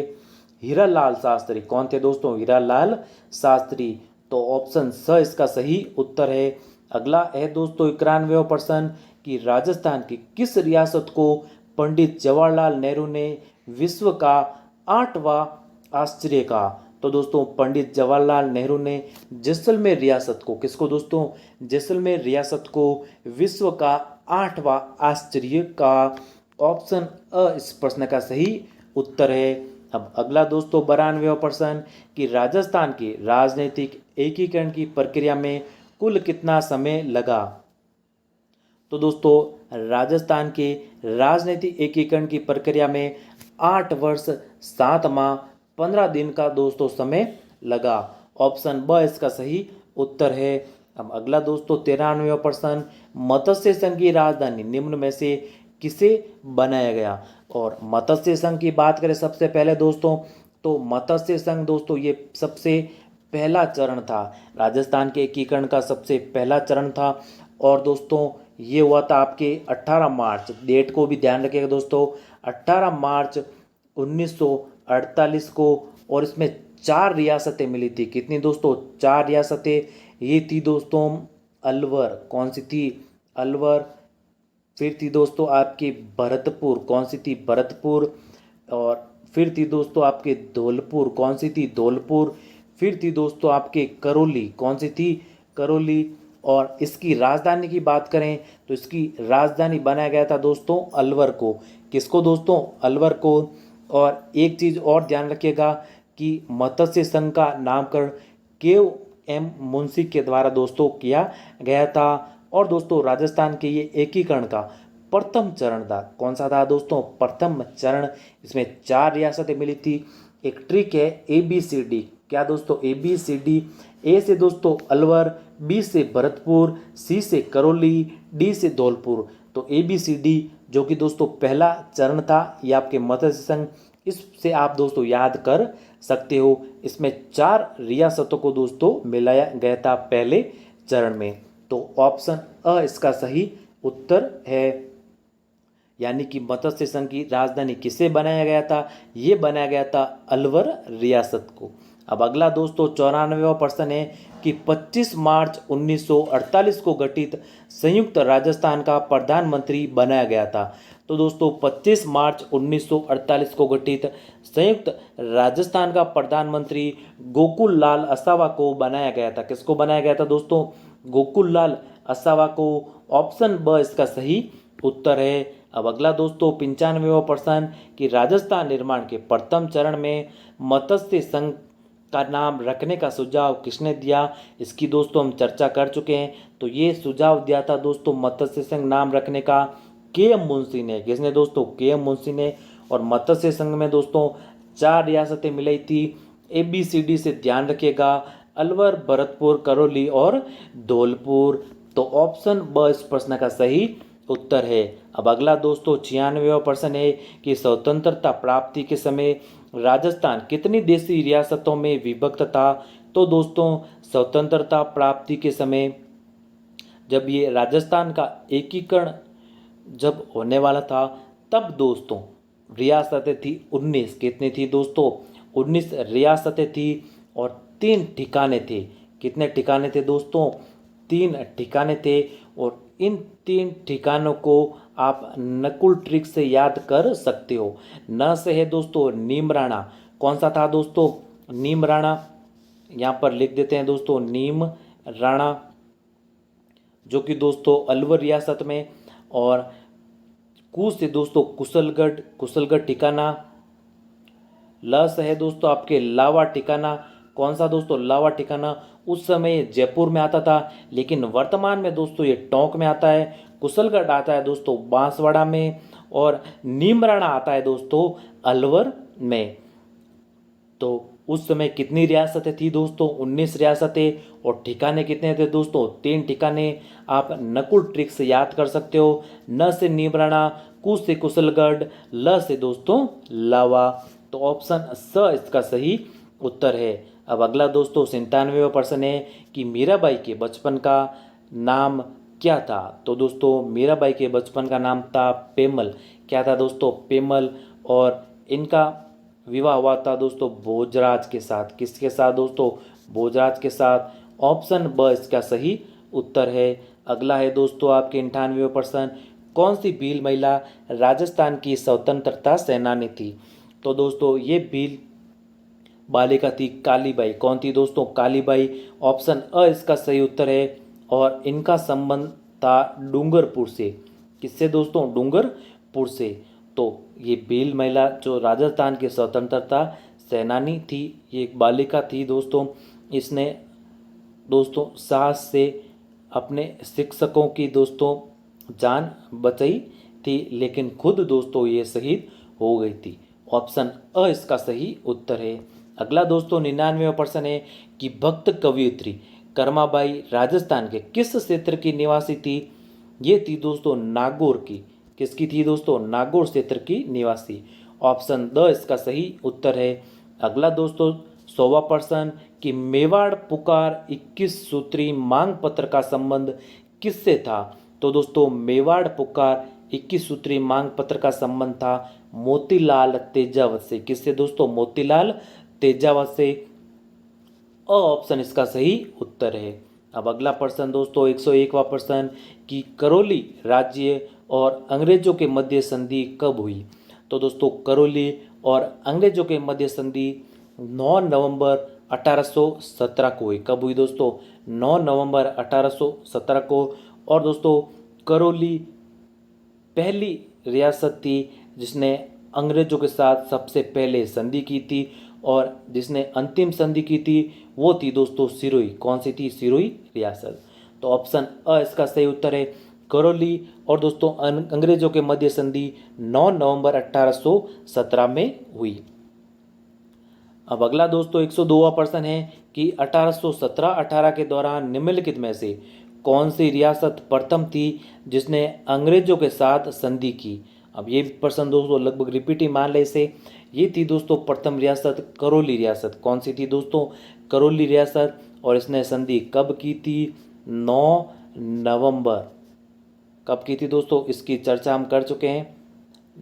हीरालाल शास्त्री। कौन थे दोस्तों? हीरालाल शास्त्री। तो ऑप्शन स इसका सही उत्तर है। अगला है दोस्तों 91वां प्रश्न कि राजस्थान की किस रियासत को पंडित जवाहरलाल नेहरू ने विश्व का 8वां आश्चर्य कहा? तो दोस्तों पंडित जवाहरलाल नेहरू ने जैसलमेर रियासत को, किसको दोस्तों? जैसलमेर रियासत को विश्व का 8वां आश्चर्य का। ऑप्शन अ इस प्रश्न का सही उत्तर है। अब अगला दोस्तों 92वां प्रश्न कि राजस्थान के राजनीतिक एकीकरण की प्रक्रिया में कुल कितना समय लगा? तो दोस्तों राजस्थान के राजनीतिक एकीकरण की प्रक्रिया में 8 वर्ष 7 माह 15 दिन का दोस्तों समय लगा। ऑप्शन ब इसका सही उत्तर है। अब अगला दोस्तों 93वां प्रश्न मत्स्य संघ की राजधानी निम्न में से किसे बनाया गया? और मत्स्य संघ की बात करें सबसे पहले दोस्तों, तो मत्स्य संघ दोस्तों ये सबसे पहला चरण था, राजस्थान के एकीकरण का सबसे पहला चरण था। और दोस्तों ये हुआ था आपके 18 मार्च, डेट को भी ध्यान रखिएगा दोस्तों, 18 मार्च 1948 को। और इसमें 4 रियासतें मिली थी। कितनी दोस्तों? 4 रियासतें। ये थी दोस्तों अलवर। कौन सी थी? अलवर। फिर थी दोस्तों आपकी भरतपुर। कौन सी थी? भरतपुर। और फिर थी दोस्तों आपके धौलपुर। कौन सी थी? धौलपुर। फिर थी दोस्तों आपके करौली। कौन सी थी? करौली। और इसकी राजधानी की बात करें तो इसकी राजधानी बनाया गया था दोस्तों अलवर को। किसको दोस्तों? अलवर को। और एक चीज़ और ध्यान रखिएगा कि मत्स्य संघ का नामकरण के.एम. मुंशी के द्वारा दोस्तों किया गया था। और दोस्तों राजस्थान के ये एकीकरण का प्रथम चरण था। कौन सा था दोस्तों? प्रथम चरण। इसमें 4 रियासतें मिली थी। एक ट्रिक है ABCD। क्या दोस्तों? ABCD। ए से दोस्तों अलवर, बी से भरतपुर, सी से करौली, डी से धौलपुर। तो ABCD जो कि दोस्तों पहला चरण था, ये आपके मत्स्य संघ, इससे आप दोस्तों याद कर सकते हो। इसमें 4 रियासतों को दोस्तों मिलाया गया था पहले चरण में। तो ऑप्शन अ इसका सही उत्तर है। यानी कि मत्स्य संघ की राजधानी किसे बनाया गया था? ये बनाया गया था अलवर रियासत को। अब अगला दोस्तों 94वां प्रश्न है कि 25 मार्च 1948 को गठित संयुक्त राजस्थान का प्रधानमंत्री बनाया गया था। तो दोस्तों 25 मार्च 1948 को गठित संयुक्त राजस्थान का प्रधानमंत्री गोकुल लाल असावा को बनाया गया था। किसको बनाया गया था दोस्तों? गोकुल लाल असावा को। ऑप्शन ब इसका सही उत्तर है। अब अगला दोस्तों 95वां प्रश्न कि राजस्थान निर्माण के प्रथम चरण में मत्स्य संघ का नाम रखने का सुझाव किसने दिया? इसकी दोस्तों हम चर्चा कर चुके हैं। तो ये सुझाव दिया था दोस्तों मत्स्य संघ नाम रखने का के.एम. मुंशी ने। किसने दोस्तों? के.एम. मुंशी ने। और मत्स्य संघ में दोस्तों 4 रियासतें मिली थी। ABCD से ध्यान रखिएगा, अलवर, भरतपुर, करौली और धौलपुर। तो ऑप्शन ब इस प्रश्न का सही उत्तर है। अब अगला दोस्तों 96वां प्रश्न है कि स्वतंत्रता प्राप्ति के समय राजस्थान कितनी देशी रियासतों में विभक्त था? तो दोस्तों स्वतंत्रता प्राप्ति के समय जब ये राजस्थान का एकीकरण जब होने वाला था, तब दोस्तों रियासतें थी 19। कितनी थी दोस्तों? 19 रियासतें थी और 3 ठिकाने थे। कितने ठिकाने थे दोस्तों? 3 ठिकाने थे। और इन 3 ठिकानों को आप नकुल ट्रिक से याद कर सकते हो। न से है दोस्तों नीम राणा। कौन सा था दोस्तों? नीम राणा। यहाँ पर लिख देते हैं दोस्तों नीम राणा, जो कि दोस्तों अलवर रियासत में। और कू से दोस्तों कुशलगढ़, कुशलगढ़ ठिकाना। ल से है दोस्तों आपके लावा ठिकाना। कौन सा दोस्तों? लावा ठिकाना। उस समय जयपुर में आता था, लेकिन वर्तमान में दोस्तों ये टोंक में आता है। कुशलगढ़ आता है दोस्तों बांसवाड़ा में। और नीमराणा आता है दोस्तों अलवर में। तो उस समय कितनी रियासतें थी दोस्तों? 19 रियासतें। और ठिकाने कितने थे दोस्तों? 3 ठिकाने। आप नकुल ट्रिक से याद कर सकते हो। न से नीमराणा, कु से कुशलगढ़, ल से दोस्तों लावा। तो ऑप्शन स इसका सही उत्तर है। अब अगला दोस्तों 97वां प्रश्न है कि मीराबाई के बचपन का नाम क्या था? तो दोस्तों मीराबाई के बचपन का नाम था पेमल। क्या था दोस्तों? पेमल। और इनका विवाह हुआ था दोस्तों भोजराज के साथ। किसके साथ दोस्तों? भोजराज के साथ। ऑप्शन ब इसका सही उत्तर है। अगला है दोस्तों आपके 98वां प्रश्न, कौन सी भील महिला राजस्थान की स्वतंत्रता सेनानी थी? तो दोस्तों ये भील बालिका थी कालीबाई। कौन थी दोस्तों? कालीबाई। ऑप्शन अ इसका सही उत्तर है। और इनका संबंध था डूंगरपुर से। किससे दोस्तों? डूंगरपुर से। तो ये भील महिला जो राजस्थान की स्वतंत्रता सेनानी थी, ये एक बालिका थी दोस्तों। इसने दोस्तों साहस से अपने शिक्षकों की दोस्तों जान बचाई थी, लेकिन खुद दोस्तों ये शहीद हो गई थी। ऑप्शन अ इसका सही उत्तर है। अगला दोस्तों 99वां प्रश्न है कि भक्त कवयित्री कर्माबाई राजस्थान के किस क्षेत्र की निवासी थी? ये थी दोस्तों नागौर की। किसकी थी दोस्तों? नागौर क्षेत्र की निवासी। ऑप्शन द इसका सही उत्तर है। अगला दोस्तों 100वां प्रश्न कि मेवाड़ पुकार 21 सूत्री मांग पत्र का संबंध किससे था? तो दोस्तों मेवाड़ पुकार 21 सूत्री मांग पत्र का संबंध था मोतीलाल तेजावत से। किससे दोस्तों? मोतीलाल तेजावत से। अ ऑप्शन इसका सही उत्तर है। अब अगला प्रश्न दोस्तों 101वां प्रश्न कि करौली राज्य और अंग्रेजों के मध्य संधि कब हुई? तो दोस्तों करौली और अंग्रेजों के मध्य संधि 9 नवंबर 1817 को हुई। कब हुई दोस्तों? 9 नवंबर 1817 को। और दोस्तों करौली पहली रियासत थी जिसने अंग्रेजों के साथ सबसे पहले संधि की थी। और जिसने अंतिम संधि की थी वो थी दोस्तों सिरोही। कौन सी थी? सिरोही रियासत। तो ऑप्शन अ इसका सही उत्तर है करौली। और दोस्तों अंग्रेजों के मध्य संधि 9 नवंबर 1817 में हुई। अब अगला दोस्तों 102वां प्रश्न है कि 1817-18 के दौरान निम्नलिखित में से कौन सी रियासत प्रथम थी जिसने अंग्रेजों के साथ संधि की? अब ये प्रश्न दोस्तों लगभग रिपीट ही मान ले इसे। ये थी दोस्तों प्रथम रियासत करौली रियासत। कौन सी थी दोस्तों? करौली रियासत। और इसने संधि कब की थी? 9 नवंबर। कब की थी दोस्तों? इसकी चर्चा हम कर चुके हैं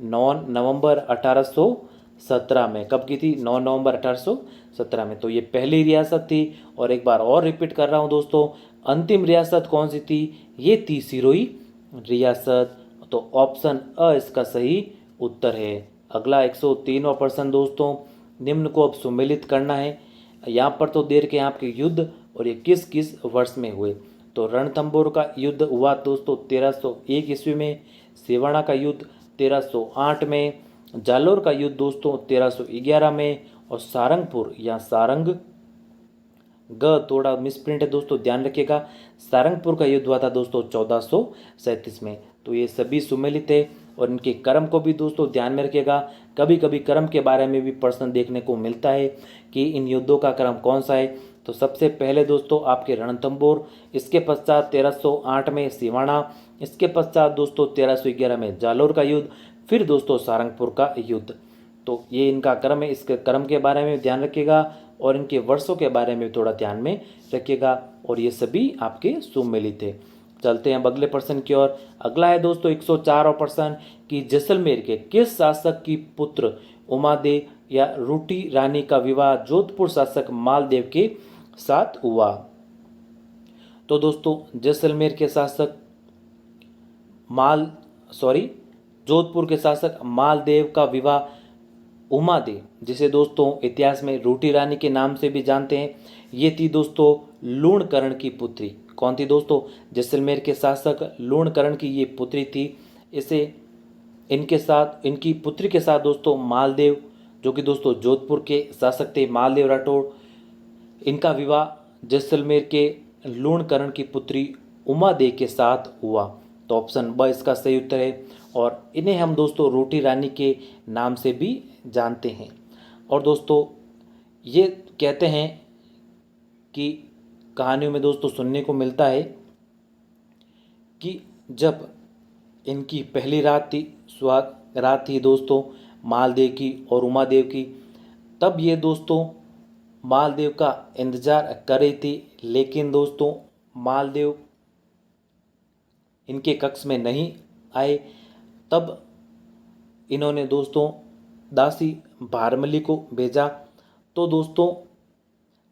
9 नवंबर 1817 में। कब की थी? 9 नवंबर 1817 में। तो ये पहली रियासत थी। और एक बार और रिपीट कर रहा हूँ दोस्तों, अंतिम रियासत कौन सी थी? ये थी सिरोही रियासत। तो ऑप्शन अ इसका सही उत्तर है। अगला 103वां प्रश्न दोस्तों, निम्न को अब सुमेलित करना है। यहाँ पर तो देर के आपके युद्ध और ये किस किस वर्ष में हुए? तो रणथंभौर का युद्ध हुआ दोस्तों 1301 ईस्वी में। सिवाना का युद्ध 1308 में। जालोर का युद्ध दोस्तों 1311 में। और सारंगपुर या सारंग ग थोड़ा मिसप्रिंट है दोस्तों, ध्यान रखिएगा। सारंगपुर का युद्ध हुआ था दोस्तों 1437 में। तो ये सभी सुमेलित है। और इनके क्रम को भी दोस्तों ध्यान में रखिएगा। कभी कभी क्रम के बारे में भी प्रश्न देखने को मिलता है कि इन युद्धों का क्रम कौन सा है। तो सबसे पहले दोस्तों आपके रणथंभौर, इसके पश्चात 1308 में सिवाना, इसके पश्चात दोस्तों 1311 में जालोर का युद्ध, फिर दोस्तों सारंगपुर का युद्ध। तो ये इनका क्रम है। इसके क्रम के बारे में ध्यान रखिएगा और इनके वर्षों के बारे में थोड़ा ध्यान में रखिएगा। और ये सभी आपके सुमेलित है। चलते हैं अगले प्रश्न की ओर। अगला है दोस्तों 104वां प्रश्न कि जैसलमेर के किस शासक की पुत्र उमादेव या रूटी रानी का विवाह जोधपुर शासक मालदेव के साथ हुआ? तो दोस्तों जैसलमेर के शासक जोधपुर के शासक मालदेव का विवाह उमादेव, जिसे दोस्तों इतिहास में रूटी रानी के नाम से भी जानते हैं, ये थी दोस्तों लूणकरण की पुत्री। कौन थी दोस्तों? जैसलमेर के शासक लूणकरण की ये पुत्री थी। इसे इनकी पुत्री के साथ दोस्तों मालदेव, जो कि दोस्तों जोधपुर के शासक थे मालदेव राठौड़, इनका विवाह जैसलमेर के लूणकरण की पुत्री उमादेव के साथ हुआ। तो ऑप्शन ब इसका सही उत्तर है। और इन्हें हम दोस्तों रूटी रानी के नाम से भी जानते हैं। और दोस्तों ये कहते हैं कि कहानियों में दोस्तों सुनने को मिलता है कि जब इनकी पहली रात थी, सुहाग रात थी दोस्तों मालदेव की और उमादेव की, तब ये दोस्तों मालदेव का इंतज़ार कर रही थी, लेकिन दोस्तों मालदेव इनके कक्ष में नहीं आए। तब इन्होंने दोस्तों दासी भारमली को भेजा। तो दोस्तों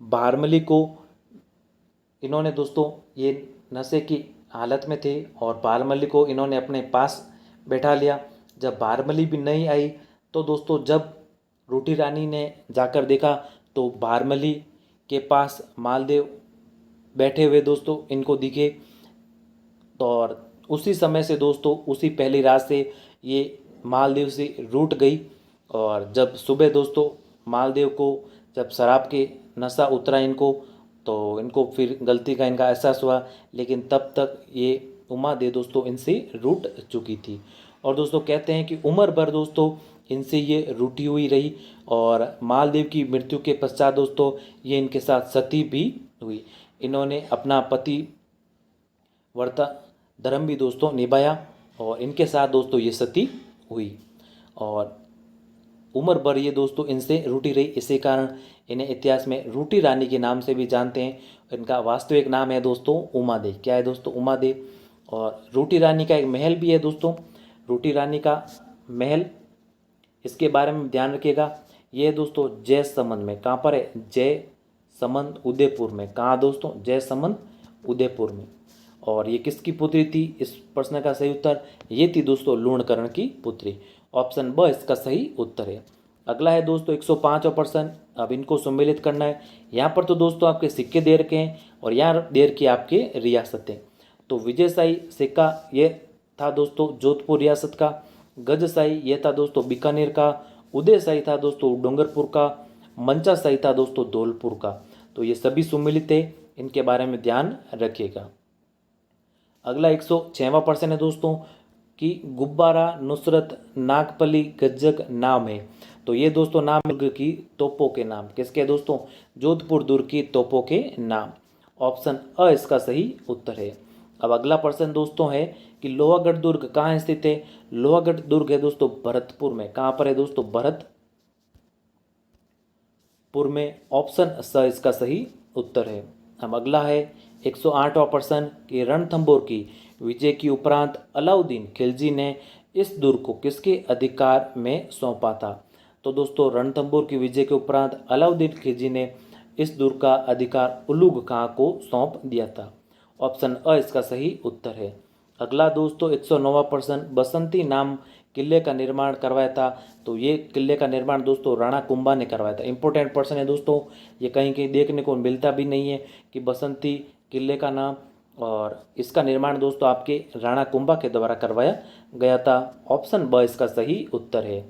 भारमली को इन्होंने दोस्तों ये नशे की हालत में थे और भारमली को इन्होंने अपने पास बैठा लिया। जब भारमली भी नहीं आई तो दोस्तों जब रूटी रानी ने जाकर देखा तो भारमली के पास मालदेव बैठे हुए दोस्तों इनको दिखे। तो और उसी समय से दोस्तों उसी पहली रात से ये मालदेव से रूठ गई। और जब सुबह दोस्तों मालदेव को जब शराब के नशा उतरा इनको, तो इनको फिर गलती का इनका एहसास हुआ, लेकिन तब तक ये उमादेव दोस्तों इनसे रूठ चुकी थी। और दोस्तों कहते हैं कि उम्र भर दोस्तों इनसे ये रूठी हुई रही। और मालदेव की मृत्यु के पश्चात दोस्तों ये इनके साथ सती भी हुई। इन्होंने अपना पति व्रता धर्म भी दोस्तों निभाया और इनके साथ दोस्तों ये सती हुई। और उम्र भर ये दोस्तों इनसे रूठी रही, इसी कारण इन्हें इतिहास में रूटी रानी के नाम से भी जानते हैं। इनका वास्तविक नाम है दोस्तों उमादेव। क्या है दोस्तों? उमादेव। और रूटी रानी का एक महल भी है दोस्तों, रूटी रानी का महल, इसके बारे में ध्यान रखिएगा। ये है दोस्तों जयसमंद में। कहाँ पर है? जयसमंद उदयपुर में। कहाँ दोस्तों? जयसमंद उदयपुर में। और ये किसकी पुत्री थी? इस प्रश्न का सही उत्तर ये थी दोस्तों लूणकरण की पुत्री। ऑप्शन ब इसका सही उत्तर है। अगला है दोस्तों 105वां प्रश्न। अब इनको सम्मिलित करना है। यहाँ पर तो दोस्तों आपके सिक्के दे रखे हैं और यहाँ दे रखी आपके रियासतें। तो विजयशाही सिक्का ये था दोस्तों जोधपुर रियासत का, गजशाही ये था दोस्तों बीकानेर का, उदयशाही था दोस्तों डूंगरपुर का, मंचाशाही था दोस्तों धौलपुर का। तो ये सभी सम्मिलित है, इनके बारे में ध्यान रखिएगा। अगला 106वां प्रश्न है दोस्तों कि गुब्बारा, नुसरत, नागपली, गज्जक नाम है। तो ये दोस्तों नाम दुर्ग की तोपों के नाम। किसके दोस्तों? जोधपुर दुर्ग की तोपों के नाम। ऑप्शन अ इसका सही उत्तर है। अब अगला प्रश्न दोस्तों है कि लोहागढ़ दुर्ग कहाँ स्थित है? लोहागढ़ दुर्ग है दोस्तों भरतपुर में। कहाँ पर है दोस्तों? भरतपुर में। ऑप्शन स इसका सही उत्तर है। अब अगला है 108वां प्रश्न कि रणथंभौर की विजय की उपरांत अलाउद्दीन खिलजी ने इस दुर्ग को किसके अधिकार में सौंपा था? तो दोस्तों रणथंभौर की विजय के उपरांत अलाउद्दीन खिलजी ने इस दुर्ग का अधिकार उलूग खां को सौंप दिया था। ऑप्शन अ इसका सही उत्तर है। अगला दोस्तों 109वां प्रश्न बसंती नाम किले का निर्माण करवाया था। तो ये किले का निर्माण दोस्तों राणा कुंभा ने करवाया था। इंपॉर्टेंट प्रश्न है दोस्तों, ये कहीं कहीं देखने को मिलता भी नहीं है कि बसंती किले का नाम, और इसका निर्माण दोस्तों आपके राणा कुंभा के द्वारा करवाया गया था। ऑप्शन ब इसका सही उत्तर है।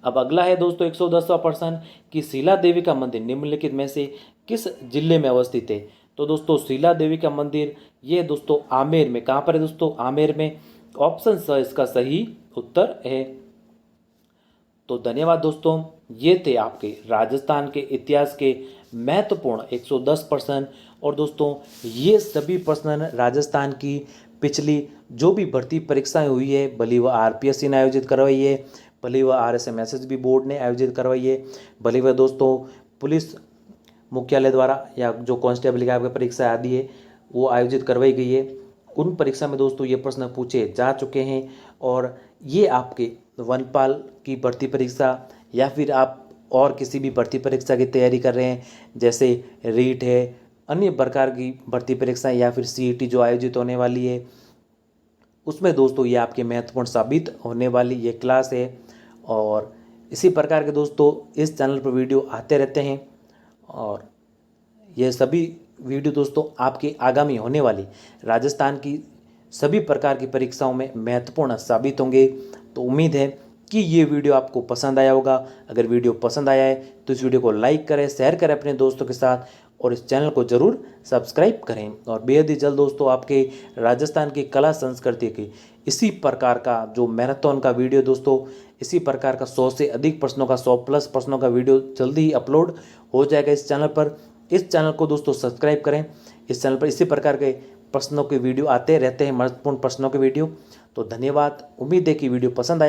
अब अगला है दोस्तों 110वां प्रश्न कि शीला देवी का मंदिर निम्नलिखित में से किस जिले में अवस्थित है? तो दोस्तों शीला देवी का मंदिर ये दोस्तों आमेर में। कहाँ पर है दोस्तों? आमेर में। ऑप्शन स इसका सही उत्तर है। तो धन्यवाद दोस्तों, ये थे आपके राजस्थान के इतिहास के महत्वपूर्ण 110 प्रश्न। और दोस्तों ये सभी प्रश्न राजस्थान की पिछली जो भी भर्ती परीक्षाएं हुई है, भले वह आरपीएससी ने आयोजित करवाई है, भले वह आरएसएमएसएसबी बोर्ड ने आयोजित करवाई है, भले वह दोस्तों पुलिस मुख्यालय द्वारा या जो कांस्टेबल की आपकी परीक्षा आदि है वो आयोजित करवाई गई है, उन परीक्षा में दोस्तों ये प्रश्न पूछे जा चुके हैं। और ये आपके वनपाल की भर्ती परीक्षा या फिर आप और किसी भी भर्ती परीक्षा की तैयारी कर रहे हैं, जैसे रीट है, अन्य प्रकार की भर्ती परीक्षाएं या फिर सीईटी जो आयोजित होने वाली है, उसमें दोस्तों ये आपके महत्वपूर्ण साबित होने वाली ये क्लास है। और इसी प्रकार के दोस्तों इस चैनल पर वीडियो आते रहते हैं और ये सभी वीडियो दोस्तों आपकी आगामी होने वाली राजस्थान की सभी प्रकार की परीक्षाओं में महत्वपूर्ण साबित होंगे। तो उम्मीद है कि ये वीडियो आपको पसंद आया होगा। अगर वीडियो पसंद आया है तो इस वीडियो को लाइक करें, शेयर करें अपने दोस्तों के साथ और इस चैनल को ज़रूर सब्सक्राइब करें। और बेहद ही जल्द दोस्तों आपके राजस्थान की कला संस्कृति की इसी प्रकार का जो मैराथन का वीडियो दोस्तों, इसी प्रकार का 100 से अधिक प्रश्नों का 100+ प्रश्नों का वीडियो जल्दी ही अपलोड हो जाएगा इस चैनल पर। इस चैनल को दोस्तों सब्सक्राइब करें। इस चैनल पर इसी प्रकार के प्रश्नों के वीडियो आते रहते हैं, महत्वपूर्ण प्रश्नों के वीडियो। तो धन्यवाद। उम्मीद है कि वीडियो पसंद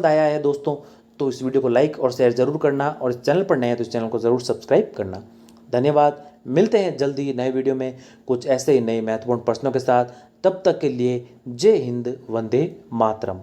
आया है दोस्तों। तो इस वीडियो को लाइक और शेयर जरूर करना और इस चैनल पर नए हैं तो इस चैनल को ज़रूर सब्सक्राइब करना। धन्यवाद। मिलते हैं जल्दी ही नए वीडियो में कुछ ऐसे ही नए महत्वपूर्ण प्रश्नों के साथ। तब तक के लिए जय हिंद, वंदे मातरम।